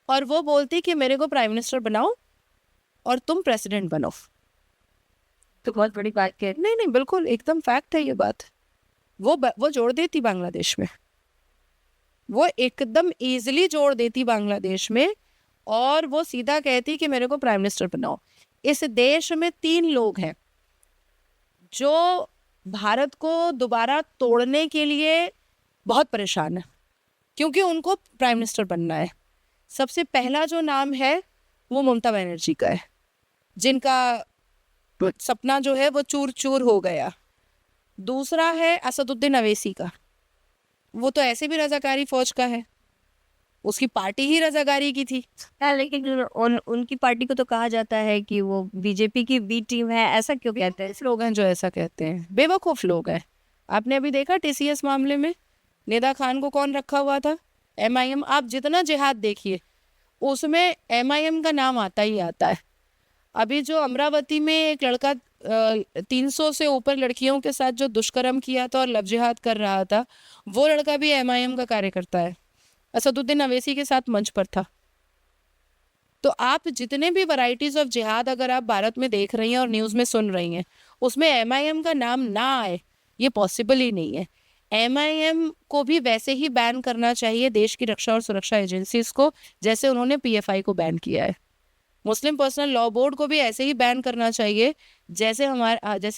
S1: और वो बोलती कि मेरे को प्राइम मिनिस्टर बनाओ और तुम प्रेसिडेंट बनो।
S2: तो बहुत बड़ी बात कह
S1: नहीं नहीं, बिल्कुल एकदम फैक्ट है ये बात। वो जोड़ देती बांग्लादेश में, वो एकदम इजीली जोड़ देती बांग्लादेश में, और वो सीधा कहती कि मेरे को प्राइम मिनिस्टर बनाओ। इस देश में 3 लोग हैं जो भारत को दोबारा तोड़ने के लिए बहुत परेशान है, क्योंकि उनको प्राइम मिनिस्टर बनना है। सबसे पहला जो नाम है वो ममता बनर्जी का है, जिनका सपना जो है वो चूर चूर हो गया। दूसरा है असदुद्दीन अवैसी का, वो तो ऐसे भी रजाकारी फौज का है, उसकी पार्टी ही रजाकारी की थी।
S2: लेकिन उनकी पार्टी को तो कहा जाता है कि वो बीजेपी की बी टीम है, ऐसा क्यों कहते हैं?
S1: लोग हैं जो ऐसा कहते हैं, बेवकूफ लोग हैं। आपने अभी देखा टीसीएस मामले में निदा खान को कौन रखा हुआ था? एमआईएम। आप जितना जिहाद देखिए उसमें एमआईएम का नाम आता ही आता है। अभी जो अमरावती में एक लड़का 300 से ऊपर लड़कियों के साथ जो दुष्कर्म किया था और लव जिहाद कर रहा था, वो लड़का भी एमआईएम का कार्यकर्ता है, असदुद्दीन अवैसी के साथ मंच पर था। तो आप जितने भी वैरायटीज ऑफ जिहाद अगर आप भारत में देख रही हैं और न्यूज़ में सुन रही हैं, उसमें एमआईएम का नाम ना आए ये पॉसिबल ही नहीं है। एमआईएम को भी वैसे ही बैन करना चाहिए देश की रक्षा और सुरक्षा एजेंसीज को, जैसे उन्होंने पीएफआई को बैन किया है। मुस्लिम पर्सनल लॉ बोर्ड को भी ऐसे ही बैन करना चाहिए, जैसे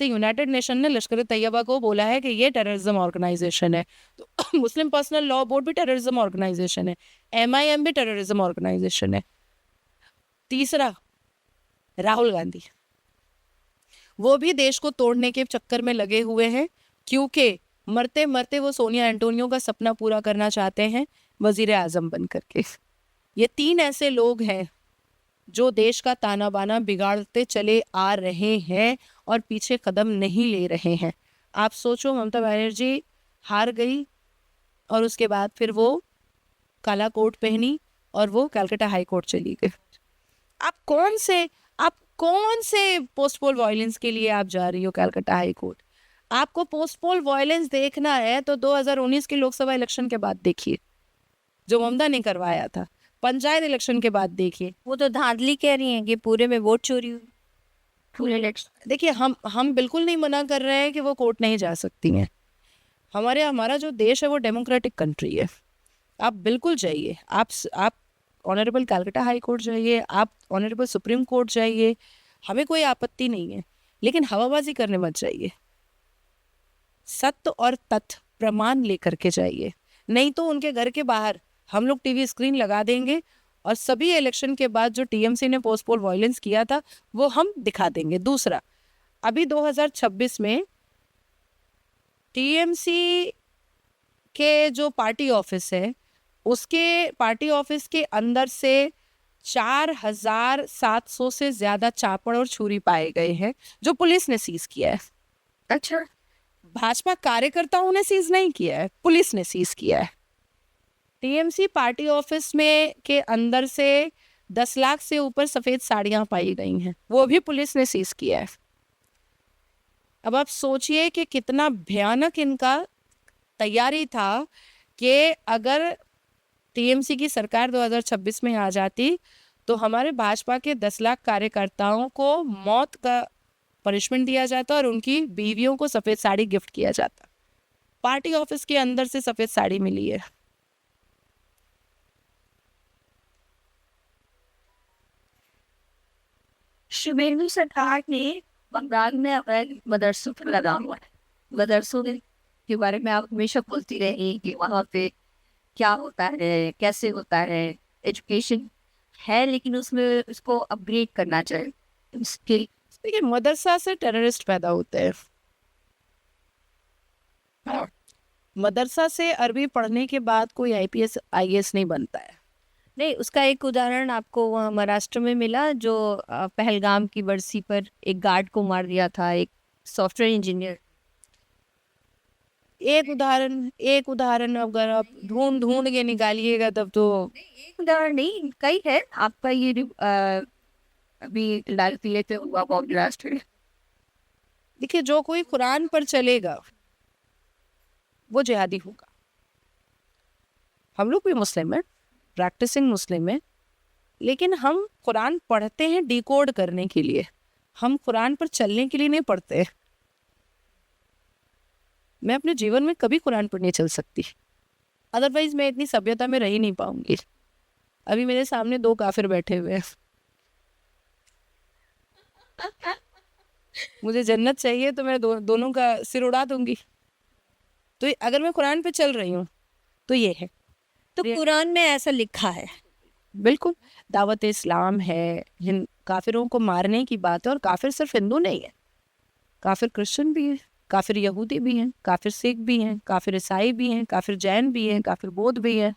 S1: यूनाइटेड नेशन ने लश्कर तैयबा को बोला है कि ये टेररिज्म ऑर्गेनाइजेशन है, तो मुस्लिम पर्सनल लॉ बोर्ड भी टेररिज्म ऑर्गेनाइजेशन है, एमआईएम भी टेररिज्म ऑर्गेनाइजेशन है। तीसरा, राहुल गांधी, वो भी देश को तोड़ने के चक्कर में लगे हुए हैं, क्योंकि मरते मरते वो सोनिया एंटोनियो का सपना पूरा करना चाहते हैं वजीर आजम बन करके। ये 3 ऐसे लोग हैं जो देश का ताना बाना बिगाड़ते चले आ रहे हैं और पीछे कदम नहीं ले रहे हैं। आप सोचो, ममता बनर्जी हार गई और उसके बाद फिर वो काला कोट पहनी और वो कलकत्ता हाई कोर्ट चली गई। आप कौन से पोस्ट पोल वायलेंस के लिए आप जा रही हो कलकत्ता हाई कोर्ट? आपको पोस्ट पोल वायलेंस देखना है तो 2019 के लोकसभा इलेक्शन के बाद देखिए, जो ममता ने करवाया था। पंचायत इलेक्शन के बाद देखिए।
S2: वो तो धांधली कह रही हैं कि पूरे में वोट चोरी हुई, पूरे इलेक्शन।
S1: देखिए, हम बिल्कुल नहीं मना कर रहे हैं कि वो कोर्ट नहीं जा सकती हैं। हमारा जो देश है वो डेमोक्रेटिक कंट्री है। आप बिल्कुल जाइए, आप ऑनरेबल कलकत्ता हाई कोर्ट जाइए, आप ऑनरेबल सुप्रीम कोर्ट जाइए, हमें कोई आपत्ति नहीं है, लेकिन हवाबाजी करने मत जाइए। सत्य और तथ्य प्रमाण लेकर के जाइए, नहीं तो उनके घर के बाहर हम लोग टीवी स्क्रीन लगा देंगे और सभी इलेक्शन के बाद जो टीएमसी ने पोस्ट पोल वायलेंस किया था वो हम दिखा देंगे। दूसरा, अभी 2026 में टीएमसी के जो पार्टी ऑफिस है, उसके पार्टी ऑफिस के अंदर से 4700 से ज्यादा चापड़ और छुरी पाए गए हैं, जो पुलिस ने सीज किया है।
S2: अच्छा,
S1: भाजपा कार्यकर्ताओं ने सीज नहीं किया है, पुलिस ने सीज किया है। टीएमसी पार्टी ऑफिस में के अंदर से 10 लाख से ऊपर सफेद साड़ियां पाई गई हैं, वो भी पुलिस ने सीज किया है। अब आप सोचिए कि कितना भयानक इनका तैयारी था कि अगर टीएमसी की सरकार 2026 में आ जाती तो हमारे भाजपा के 10 लाख कार्यकर्ताओं को मौत का पनिशमेंट दिया जाता और उनकी बीवियों को सफेद साड़ी गिफ्ट किया जाता। पार्टी ऑफिस के अंदर से सफेद साड़ी मिली है।
S2: शुभेंदु सरकार ने बंगाल में अपने मदरसों पर लगा हुआ है। मदरसों के बारे में आप हमेशा बोलती रही कि वहाँ पे क्या होता है, कैसे होता है, एजुकेशन है, लेकिन उसमें उसको अपग्रेड करना चाहिए। स्किल
S1: देखिए, मदरसा से टेररिस्ट पैदा होते हैं। मदरसा से अरबी पढ़ने के बाद कोई आईपीएस आईएएस नहीं बनता है।
S2: नहीं, उसका एक उदाहरण आपको वहाँ महाराष्ट्र में मिला जो पहलगाम की बरसी पर एक गार्ड को मार दिया था, एक सॉफ्टवेयर इंजीनियर।
S1: एक उदाहरण अगर आप ढूंढ ढूंढ के निकालिएगा तब तो
S2: एक उदाहरण नहीं, कई है। आपका ये जो अभी लाल किले पे हुआ बॉम्ब ब्लास्ट है।
S1: देखिए, जो कोई कुरान पर चलेगा वो जिहादी होगा। हम लोग भी मुस्लिम हैं, प्रैक्टिसिंग मुस्लिम हैं, लेकिन हम कुरान पढ़ते हैं डिकोड करने के लिए। हम कुरान पर चलने के लिए नहीं पढ़ते। मैं अपने जीवन में कभी कुरान पर नहीं चल सकती, अदरवाइज मैं इतनी सभ्यता में रह ही नहीं पाऊंगी। अभी मेरे सामने 2 काफिर बैठे हुए हैं। मुझे जन्नत चाहिए तो मैं दोनों का सिर उड़ा दूंगी। तो अगर मैं कुरान पे चल रही हूँ तो ये है।
S2: तो कुरान में ऐसा लिखा है,
S1: बिल्कुल दावत इस्लाम है, काफिरों को मारने की बात है। और काफिर सिर्फ हिंदू नहीं है, काफिर क्रिश्चियन भी हैं, काफिर यहूदी भी हैं, काफिर सिख भी हैं, काफिर ईसाई भी हैं, काफिर जैन भी हैं, काफिर बौद्ध भी हैं।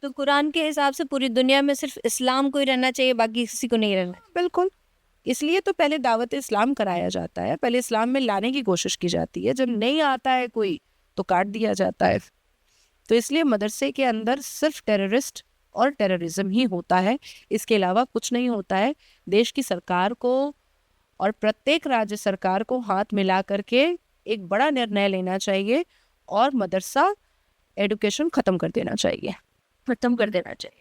S2: तो कुरान के हिसाब से पूरी दुनिया में सिर्फ इस्लाम को ही रहना चाहिए, बाकी किसी को नहीं रहना।
S1: बिल्कुल, इसलिए तो पहले दावत इस्लाम कराया जाता है, पहले इस्लाम में लाने की कोशिश की जाती है। जब नहीं आता है कोई तो काट दिया जाता है। तो इसलिए मदरसे के अंदर सिर्फ टेररिस्ट और टेररिज्म ही होता है, इसके अलावा कुछ नहीं होता है। देश की सरकार को और प्रत्येक राज्य सरकार को हाथ मिला करके एक बड़ा निर्णय लेना चाहिए और मदरसा एजुकेशन खत्म कर देना चाहिए।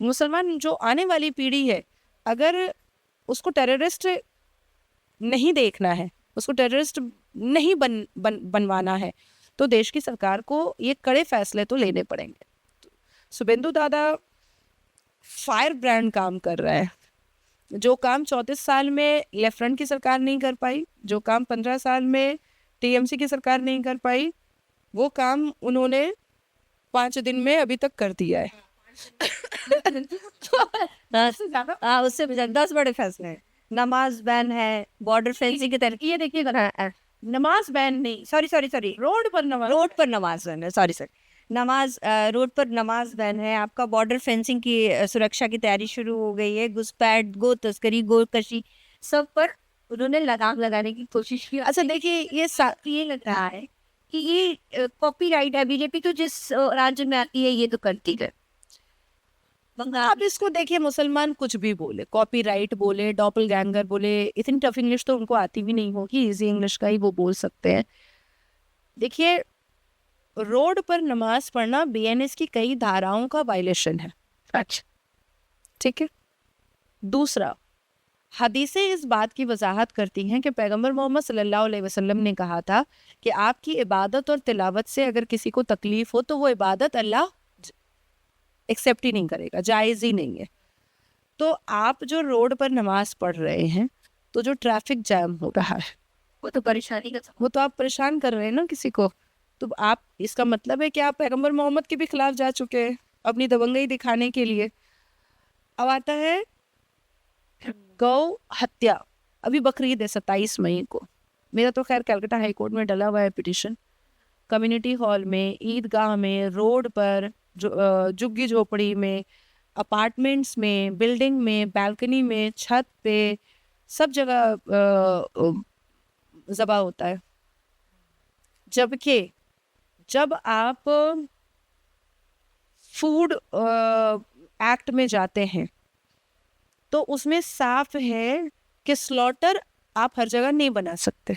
S1: मुसलमान जो आने वाली पीढ़ी है, अगर उसको टेररिस्ट नहीं देखना है, उसको टेररिस्ट नहीं बनवाना है, तो देश की सरकार को ये कड़े फैसले तो लेने पड़ेंगे। शुभेंदु दादा फायर ब्रांड काम कर रहा है। जो काम 34 साल में लेफ्ट फ्रंट की सरकार नहीं कर पाई, जो काम 15 साल में टीएमसी की सरकार नहीं कर पाई, वो काम उन्होंने 5 दिन में अभी तक कर दिया है।
S2: उससे 10 बड़े फैसले हैं। नमाज बैन है, बॉर्डर फेंसिंग की तरह, ये देखिए
S1: नमाज बैन नहीं, सॉरी रोड पर
S2: नमाज बैन है, सॉरी नमाज रोड पर नमाज बैन है। आपका बॉर्डर फेंसिंग की सुरक्षा की तैयारी शुरू हो गई है। घुसपैठ, गो तस्करी, गोकशी, सब पर उन्होंने लगाम लगाने की कोशिश की।
S1: अच्छा देखिए,
S2: ये लग रहा है कि ये कॉपीराइट है। बीजेपी तो जिस राज्य में आती है ये तो करती है।
S1: आप इसको देखिए, मुसलमान कुछ भी बोले, कॉपीराइट बोले, डॉपलगैंगर बोले, इतनी टफ इंग्लिश तो उनको आती भी नहीं होगी, इजी इंग्लिश का ही वो बोल सकते हैं। देखिए, रोड पर नमाज पढ़ना बीएनएस की कई धाराओं का वायलेशन है। अच्छा, ठीक है। दूसरा, हदीसें इस बात की वजाहत करती हैं कि पैगंबर मोहम्मद सल्लल्लाहु अलैहि वसल्लम ने कहा था कि आपकी इबादत और तिलावत से अगर किसी को तकलीफ हो तो वो इबादत अल्लाह एक्सेप्ट ही नहीं करेगा, जायज़ ही नहीं है। तो आप जो रोड पर नमाज पढ़ रहे हैं, तो जो ट्रैफिक जैम हो रहा है,
S2: वो तो परेशानी का,
S1: वो तो आप परेशान कर रहे हैं ना किसी को। तो आप, इसका मतलब है कि आप पैगंबर मोहम्मद के भी खिलाफ जा चुके हैं अपनी दबंगई दिखाने के लिए। अब आता है गौ हत्या। अभी बकरीद है 27 मई को। मेरा तो खैर कलकत्ता हाई कोर्ट में डला हुआ है पिटीशन। कम्युनिटी हॉल में, ईदगाह में, रोड पर, झुग्गी झोपड़ी में, अपार्टमेंट्स में, बिल्डिंग में, बालकनी में, छत पे, सब जगह ज़बा होता है। जबकि जब आप फूड एक्ट में जाते हैं तो उसमें साफ है कि स्लॉटर आप हर जगह नहीं बना सकते।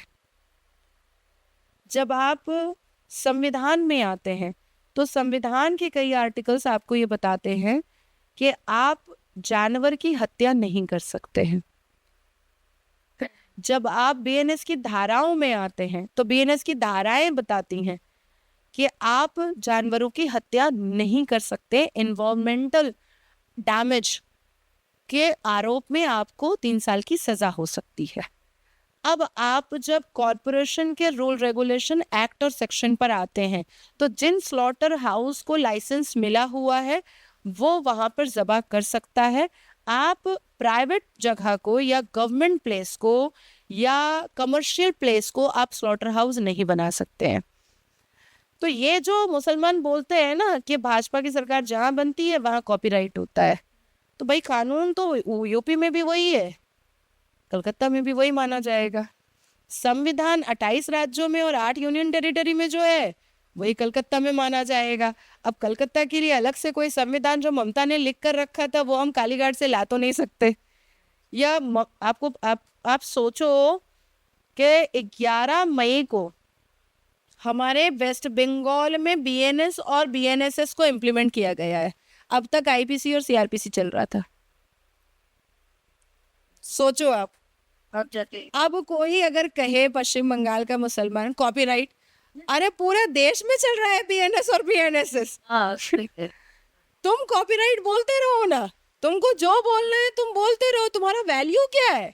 S1: जब आप संविधान में आते हैं तो संविधान के कई आर्टिकल्स आपको ये बताते हैं कि आप जानवर की हत्या नहीं कर सकते हैं। जब आप बीएनएस की धाराओं में आते हैं तो बीएनएस की धाराएं बताती हैं कि आप जानवरों की हत्या नहीं कर सकते। एनवायरमेंटल डैमेज के आरोप में आपको 3 साल की सजा हो सकती है। अब आप जब कॉरपोरेशन के रूल रेगुलेशन एक्ट और सेक्शन पर आते हैं तो जिन स्लॉटर हाउस को लाइसेंस मिला हुआ है वो वहां पर ज़बह कर सकता है। आप प्राइवेट जगह को या गवर्नमेंट प्लेस को या कमर्शियल प्लेस को आप स्लॉटर हाउस नहीं बना सकते हैं। तो ये जो मुसलमान बोलते हैं ना कि भाजपा की सरकार जहाँ बनती है वहाँ कॉपीराइट होता है, तो भाई कानून तो यूपी में भी वही है, कलकत्ता में भी वही माना जाएगा। संविधान 28 राज्यों में और 8 यूनियन टेरिटरी में जो है वही कलकत्ता में माना जाएगा। अब कलकत्ता के लिए अलग से कोई संविधान जो ममता ने लिख कर रखा था वो हम कालीघाट से ला तो नहीं सकते। या आप सोचो कि 11 मई को हमारे वेस्ट बंगाल में बीएनएस और बीएनएसएस को इम्प्लीमेंट किया गया है। अब तक आईपीसी और सीआरपीसी चल रहा था। सोचो आप। अब कोई अगर कहे पश्चिम बंगाल का मुसलमान कॉपीराइट, अरे पूरे देश में चल रहा है बीएनएस और बीएनएसएस। तुम कॉपीराइट बोलते रहो ना, तुमको जो बोलना है तुम बोलते रहो, तुम्हारा वैल्यू क्या है?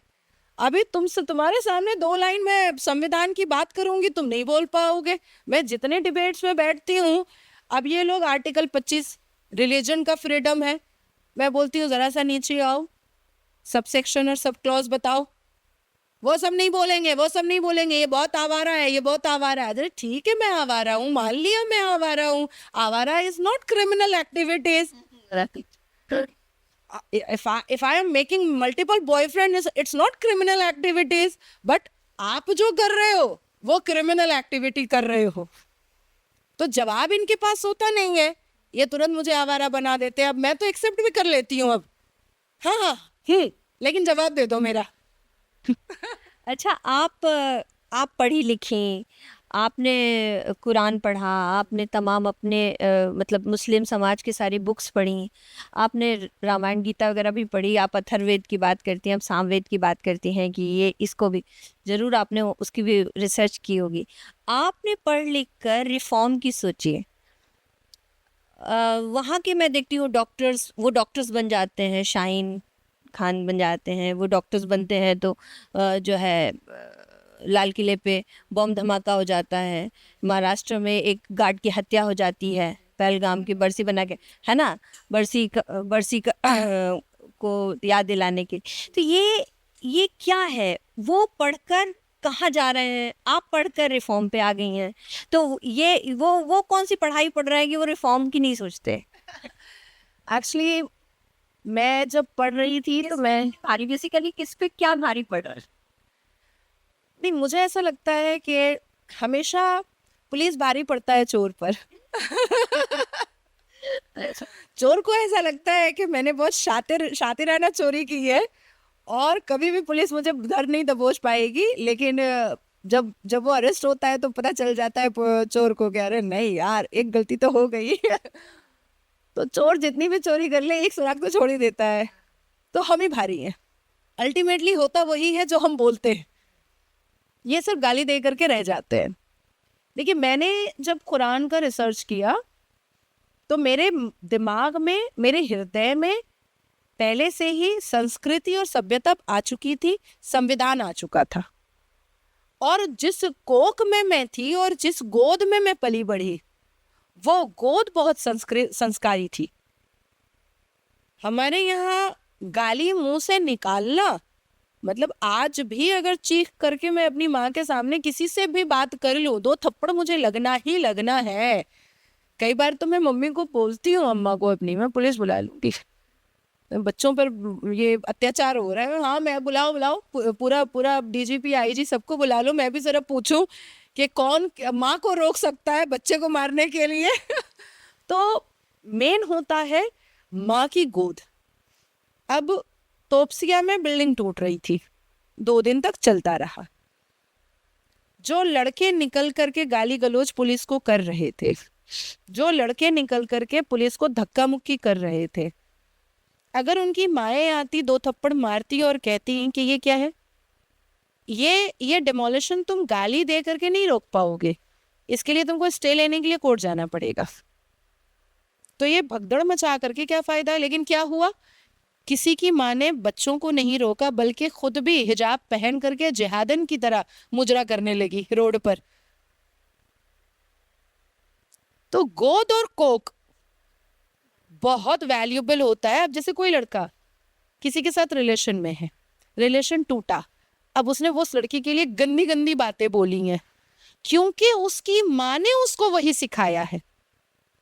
S1: अभी तुम्हारे सामने 2 लाइन में संविधान की बात करूंगी, तुम नहीं बोल पाओगे। मैं जितने डिबेट्स में बैठती हूँ, अब ये लोग आर्टिकल 25 रिलीजन का फ्रीडम है, मैं बोलती हूँ जरा सा नीचे आओ, सब सेक्शन और सब क्लॉज बताओ। वो सब नहीं बोलेंगे, वो सब नहीं बोलेंगे, ये बहुत आवारा है, ये बहुत आवारा है। अरे ठीक है, मैं आवारा हूँ, मान लिया मैं आवारा हूँ। आवारा is not criminal activities. if I am making multiple boyfriends, it's not criminal activities, but आप जो कर रहे हो वो क्रिमिनल एक्टिविटी कर रहे हो। तो जवाब इनके पास होता नहीं है, ये तुरंत मुझे आवारा बना देते हैं। अब मैं तो एक्सेप्ट भी कर लेती हूँ अब, हाँ, लेकिन जवाब दे दो मेरा।
S2: अच्छा, आप पढ़ी लिखी, आपने कुरान पढ़ा, आपने तमाम अपने मतलब मुस्लिम समाज की सारी बुक्स पढ़ी, आपने रामायण गीता वगैरह भी पढ़ी, आप अथर्ववेद की बात करती हैं, आप सामवेद की बात करती हैं कि ये इसको भी ज़रूर आपने उसकी भी रिसर्च की होगी। आपने पढ़ लिख कर रिफॉर्म की सोचिए। वहाँ के मैं देखती हूँ डॉक्टर्स, वो डॉक्टर्स बन जाते हैं, शाहीन खान बन जाते हैं, वो डॉक्टर्स बनते हैं तो जो है लाल किले पे बम धमाका हो जाता है, महाराष्ट्र में एक गार्ड की हत्या हो जाती है पहलगाम की बरसी बना के, है ना, बरसी को याद दिलाने के। तो ये क्या है? वो पढ़कर कहाँ जा रहे हैं? आप पढ़कर रिफॉर्म पे आ गई हैं, तो ये वो कौन सी पढ़ाई पढ़ रहे हैं कि वो रिफॉर्म की नहीं सोचते?
S1: एक्चुअली मैं जब पढ़ रही थी तो मैं
S2: भारी बेसिकली किस पे क्या भारी पड़ रहा है?
S1: नहीं, मुझे ऐसा लगता है कि हमेशा पुलिस भारी पड़ता है चोर पर। चोर को ऐसा लगता है कि मैंने बहुत शातिराना चोरी की है और कभी भी पुलिस मुझे धर नहीं दबोच पाएगी। लेकिन जब वो अरेस्ट होता है तो पता चल जाता है चोर को कि अरे नहीं यार, एक गलती तो हो गई। तो चोर जितनी भी चोरी कर ले एक सुराग तो छोड़ ही देता है। तो हम ही भारी हैं, अल्टीमेटली होता वही है जो हम बोलते हैं, ये सिर्फ गाली दे करके रह जाते हैं। देखिए, मैंने जब कुरान का रिसर्च किया तो मेरे दिमाग में, मेरे हृदय में पहले से ही संस्कृति और सभ्यता आ चुकी थी, संविधान आ चुका था। और जिस कोख में मैं थी और जिस गोद में मैं पली बढ़ी, वो गोद बहुत संस्कारी थी। हमारे यहाँ गाली मुंह से निकालना मतलब आज भी अगर चीख करके मैं अपनी माँ के सामने किसी से भी बात कर लूँ, 2 थप्पड़ मुझे लगना ही लगना है। कई बार तो मैं मम्मी को बोलती हूँ, अम्मा को अपनी, मैं पुलिस बुला लूँगी, बच्चों पर ये अत्याचार हो रहा है। हाँ, मैं बुलाओ पूरा डीजीपी आईजी सबको बुला लो, मैं भी जरा पूछूं कि कौन माँ को रोक सकता है बच्चे को मारने के लिए। तो मेन होता है माँ की गोद। अब तोपसिया में बिल्डिंग टूट रही थी, 2 दिन तक चलता रहा। जो लड़के निकल करके गाली गलौज पुलिस को कर रहे थे, जो लड़के निकल करके पुलिस को धक्का मुक्की कर रहे थे, अगर उनकी माएँ आती, 2 थप्पड़ मारती और कहती कि ये क्या है, ये डिमोलिशन तुम गाली दे करके नहीं रोक पाओगे, इसके लिए तुमको स्टे लेने के लिए कोर्ट जाना पड़ेगा। तो ये भगदड़ मचा करके क्या फायदा। लेकिन क्या हुआ, किसी की माँ ने बच्चों को नहीं रोका, बल्कि खुद भी हिजाब पहन करके जिहादन की तरह मुजरा करने लगी रोड पर। तो गोद और कोक बहुत वैल्यूएबल होता है। अब जैसे कोई लड़का किसी के साथ रिलेशन में है, रिलेशन टूटा, अब उसने वो उस लड़की के लिए गंदी गंदी बातें बोली हैं, क्योंकि उसकी माँ ने उसको वही सिखाया है,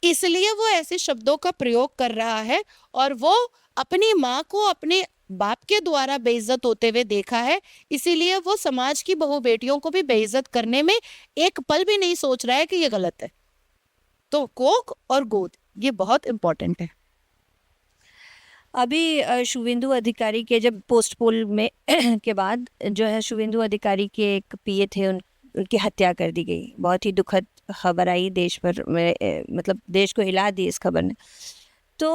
S1: इसलिए वो ऐसे शब्दों का प्रयोग कर रहा है। और वो अपनी माँ को अपने बाप के द्वारा बेइज्जत होते हुए देखा है, इसीलिए वो समाज की बहू बेटियों को भी बेइज्जत करने में एक पल भी नहीं सोच रहा है कि ये गलत है। तो कोक और गोद ये बहुत इंपॉर्टेंट है।
S2: अभी शुभेंदु अधिकारी के जब पोस्ट पोल में के बाद जो है शुभेंदु अधिकारी के एक पीए थे, उनकी हत्या कर दी गई। बहुत ही दुखद खबर आई देश पर मतलब देश को हिला दी इस खबर ने। तो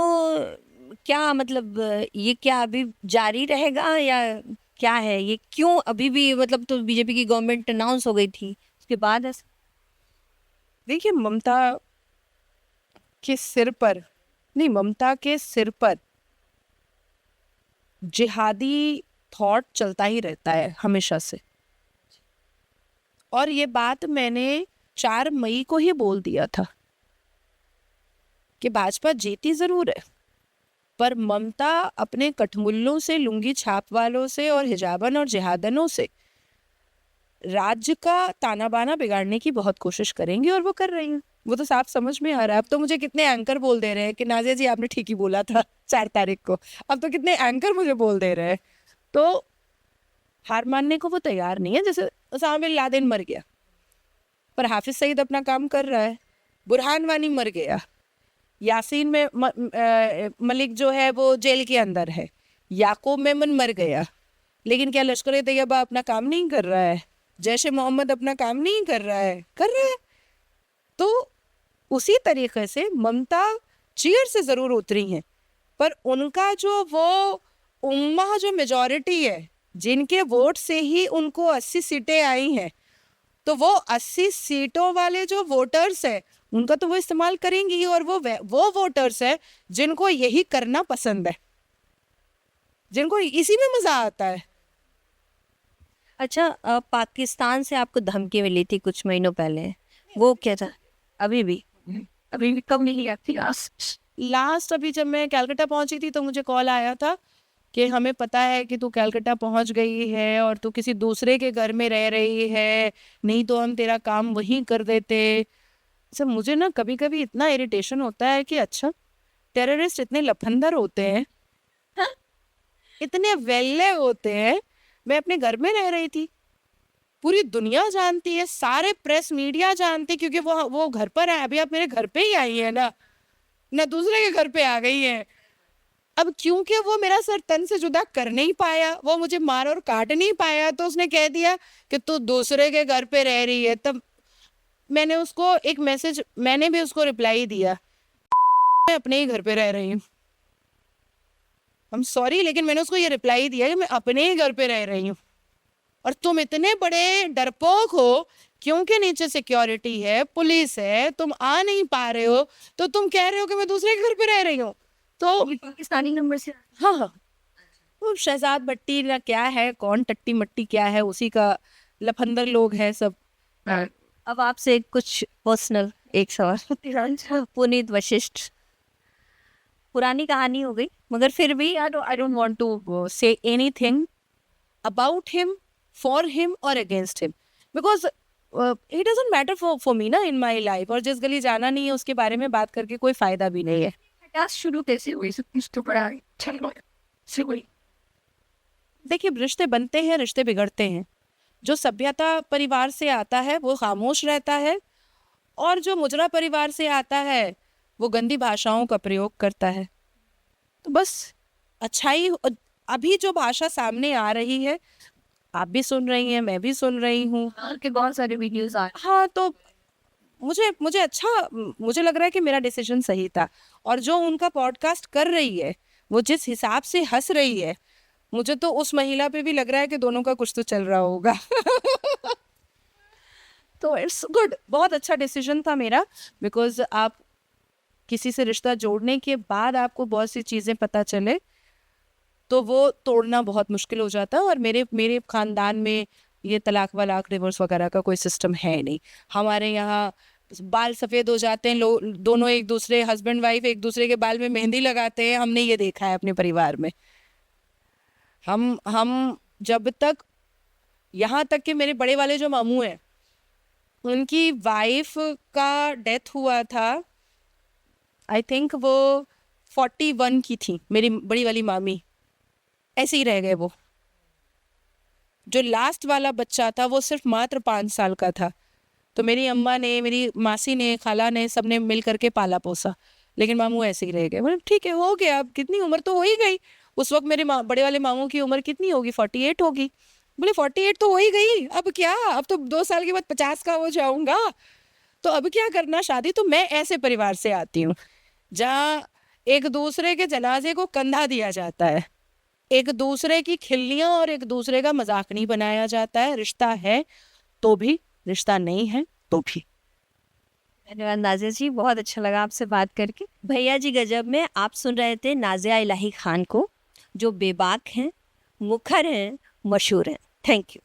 S2: क्या मतलब ये क्या अभी जारी रहेगा या क्या है, ये क्यों अभी भी, मतलब तो बीजेपी की गवर्नमेंट अनाउंस हो गई थी उसके बाद ऐसा?
S1: देखिए, ममता के सिर पर नहीं, ममता के सिर पर जिहादी थॉट चलता ही रहता है हमेशा से। और ये बात मैंने 4 मई को ही बोल दिया था कि भाजपा जीती जरूर है, पर ममता अपने कठमुल्लों से, लुंगी छाप वालों से और हिजाबन और जिहादनों से राज्य का ताना बाना बिगाड़ने की बहुत कोशिश करेंगी, और वो कर रही हैं। वो तो साफ समझ में आ रहा है। अब तो मुझे कितने एंकर बोल दे रहे हैं कि नाजिया जी आपने ठीक ही बोला था 4 तारीख को। अब तो कितने एंकर मुझे बोल दे रहे हैं। तो हार मानने को वो तैयार नहीं है। जैसे उसामा बिन लादेन मर गया, पर हाफिज सईद अपना काम कर रहा है। बुरहान वानी मर गया, यासीन में मलिक जो है वो जेल के अंदर है। याकूब मेमन मर गया, लेकिन क्या लश्कर तैयबा अपना काम नहीं कर रहा है? जैश ए मोहम्मद अपना काम नहीं कर रहा है? कर रहा है। तो उसी तरीके से ममता चेयर से जरूर उतरी हैं, पर उनका जो वो उम्मा जो मेजॉरिटी है, जिनके वोट से ही उनको 80 सीटें आई हैं, तो वो 80 सीटों वाले जो वोटर्स है उनका तो वो इस्तेमाल करेंगी। और वो वोटर्स है जिनको यही करना पसंद है, जिनको इसी में मजा आता है।
S2: अच्छा, पाकिस्तान से आपको धमकी मिली थी कुछ महीनों पहले, वो क्या था? अभी भी कब मिली आपकी
S1: लास्ट अभी जब मैं कलकत्ता पहुंची थी तो मुझे कॉल आया था कि हमें पता है कि तू कलकत्ता पहुंच गई है और तू किसी दूसरे के घर में रह रही है, नहीं तो हम तेरा काम वहीं कर देते। सब मुझे ना कभी कभी इतना इरिटेशन होता है कि अच्छा, टेररिस्ट इतने लफंदर होते हैं, इतने वेल्ले होते हैं। मैं अपने घर में रह रही थी, पूरी दुनिया जानती है, सारे प्रेस मीडिया जानती, क्योंकि वो घर पर है। अभी आप मेरे घर पे ही आई है ना दूसरे के घर पे आ गई है। अब क्योंकि वो मेरा सर तन से जुदा कर नहीं पाया, वो मुझे मार और काट नहीं पाया, तो उसने कह दिया कि तू दूसरे के घर पे रह रही है। तब मैंने उसको एक मैसेज, मैंने भी उसको रिप्लाई दिया, मैं अपने ही घर पे रह रही हूँ, I'm सॉरी, लेकिन मैंने उसको ये रिप्लाई दिया कि मैं अपने ही घर पे रह रही हूँ। और तुम इतने बड़े डरपोक हो, क्योंकि नीचे सिक्योरिटी है, पुलिस है, तुम आ नहीं पा रहे हो, तो तुम कह रहे हो कि मैं दूसरे के घर पे रह रही हूँ। तो
S2: पाकिस्तानी नंबर से?
S1: हाँ, वो शहजाद भट्टी ना क्या है, कौन टट्टी मट्टी क्या है, उसी का लफंदर लोग है सब।
S2: अब आपसे कुछ पर्सनल एक सवाल। पुनीत वशिष्ठ, पुरानी कहानी हो गई, मगर फिर भी
S1: I don't want to say anything about him, for him or against him, because it doesn't matter for me ना in my life। और जिस गली जाना नहीं है उसके बारे में बात करके कोई फायदा भी नहीं है।
S2: शुरू कैसे हुई? तो बड़ा
S1: देखिए, रिश्ते बनते हैं, रिश्ते बिगड़ते हैं। जो सभ्यता परिवार से आता है वो खामोश रहता है, और जो मुजरा परिवार से आता है वो गंदी भाषाओं का प्रयोग करता है। तो बस अच्छाई, अभी जो भाषा सामने आ रही है आप भी सुन रही हैं, मैं भी सुन रही हूँ।
S2: के बहुत सारे वीडियोस आ
S1: हाँ, तो मुझे अच्छा मुझे लग रहा है कि मेरा डिसीजन सही था। और जो उनका पॉडकास्ट कर रही है, वो जिस हिसाब से हंस रही है, मुझे तो उस महिला पे भी लग रहा है कि दोनों का कुछ तो चल रहा होगा। तो इट्स गुड, बहुत अच्छा डिसीजन था मेरा, बिकॉज आप किसी से रिश्ता जोड़ने के बाद आपको बहुत सी चीज़ें पता चले तो वो तोड़ना बहुत मुश्किल हो जाता है। और मेरे मेरे खानदान में ये तलाक वलाक डिवोर्स वगैरह का कोई सिस्टम है नहीं। हमारे यहाँ बाल सफ़ेद हो जाते हैं, दोनों एक दूसरे हस्बैंड वाइफ एक दूसरे के बाल में मेहंदी लगाते हैं, हमने ये देखा है अपने परिवार में। हम जब तक, यहाँ तक कि मेरे बड़े वाले जो मामू हैं, उनकी वाइफ का डेथ हुआ था, आई थिंक वो 41 की थी, मेरी बड़ी वाली मामी, ऐसे ही रह गए वो। जो लास्ट वाला बच्चा था वो सिर्फ मात्र 5 साल का था। तो मेरी अम्मा ने, मेरी मासी ने, खाला ने, सबने मिल करके पाला पोसा, लेकिन मामू ऐसे ही रह गए। बोले ठीक है, हो गया, अब कितनी उम्र तो हो ही गई। उस वक्त मेरे बड़े वाले मामू की उम्र कितनी होगी, 48 होगी। बोले 48 तो हो ही गई, अब क्या, अब तो 2 साल के बाद 50 का हो जाऊंगा, तो अब क्या करना शादी। तो मैं ऐसे परिवार से आती हूँ जहाँ एक दूसरे के जनाजे को कंधा दिया जाता है, एक दूसरे की खिल्लियां और एक दूसरे का मजाक नहीं बनाया जाता है। रिश्ता है तो भी, रिश्ता नहीं है तो भी।
S2: धन्यवाद नाजिया जी, बहुत अच्छा लगा आपसे बात करके। भैया जी गजब में आप सुन रहे थे नाजिया इलाही खान को, जो बेबाक हैं, मुखर हैं, मशहूर हैं। Thank you.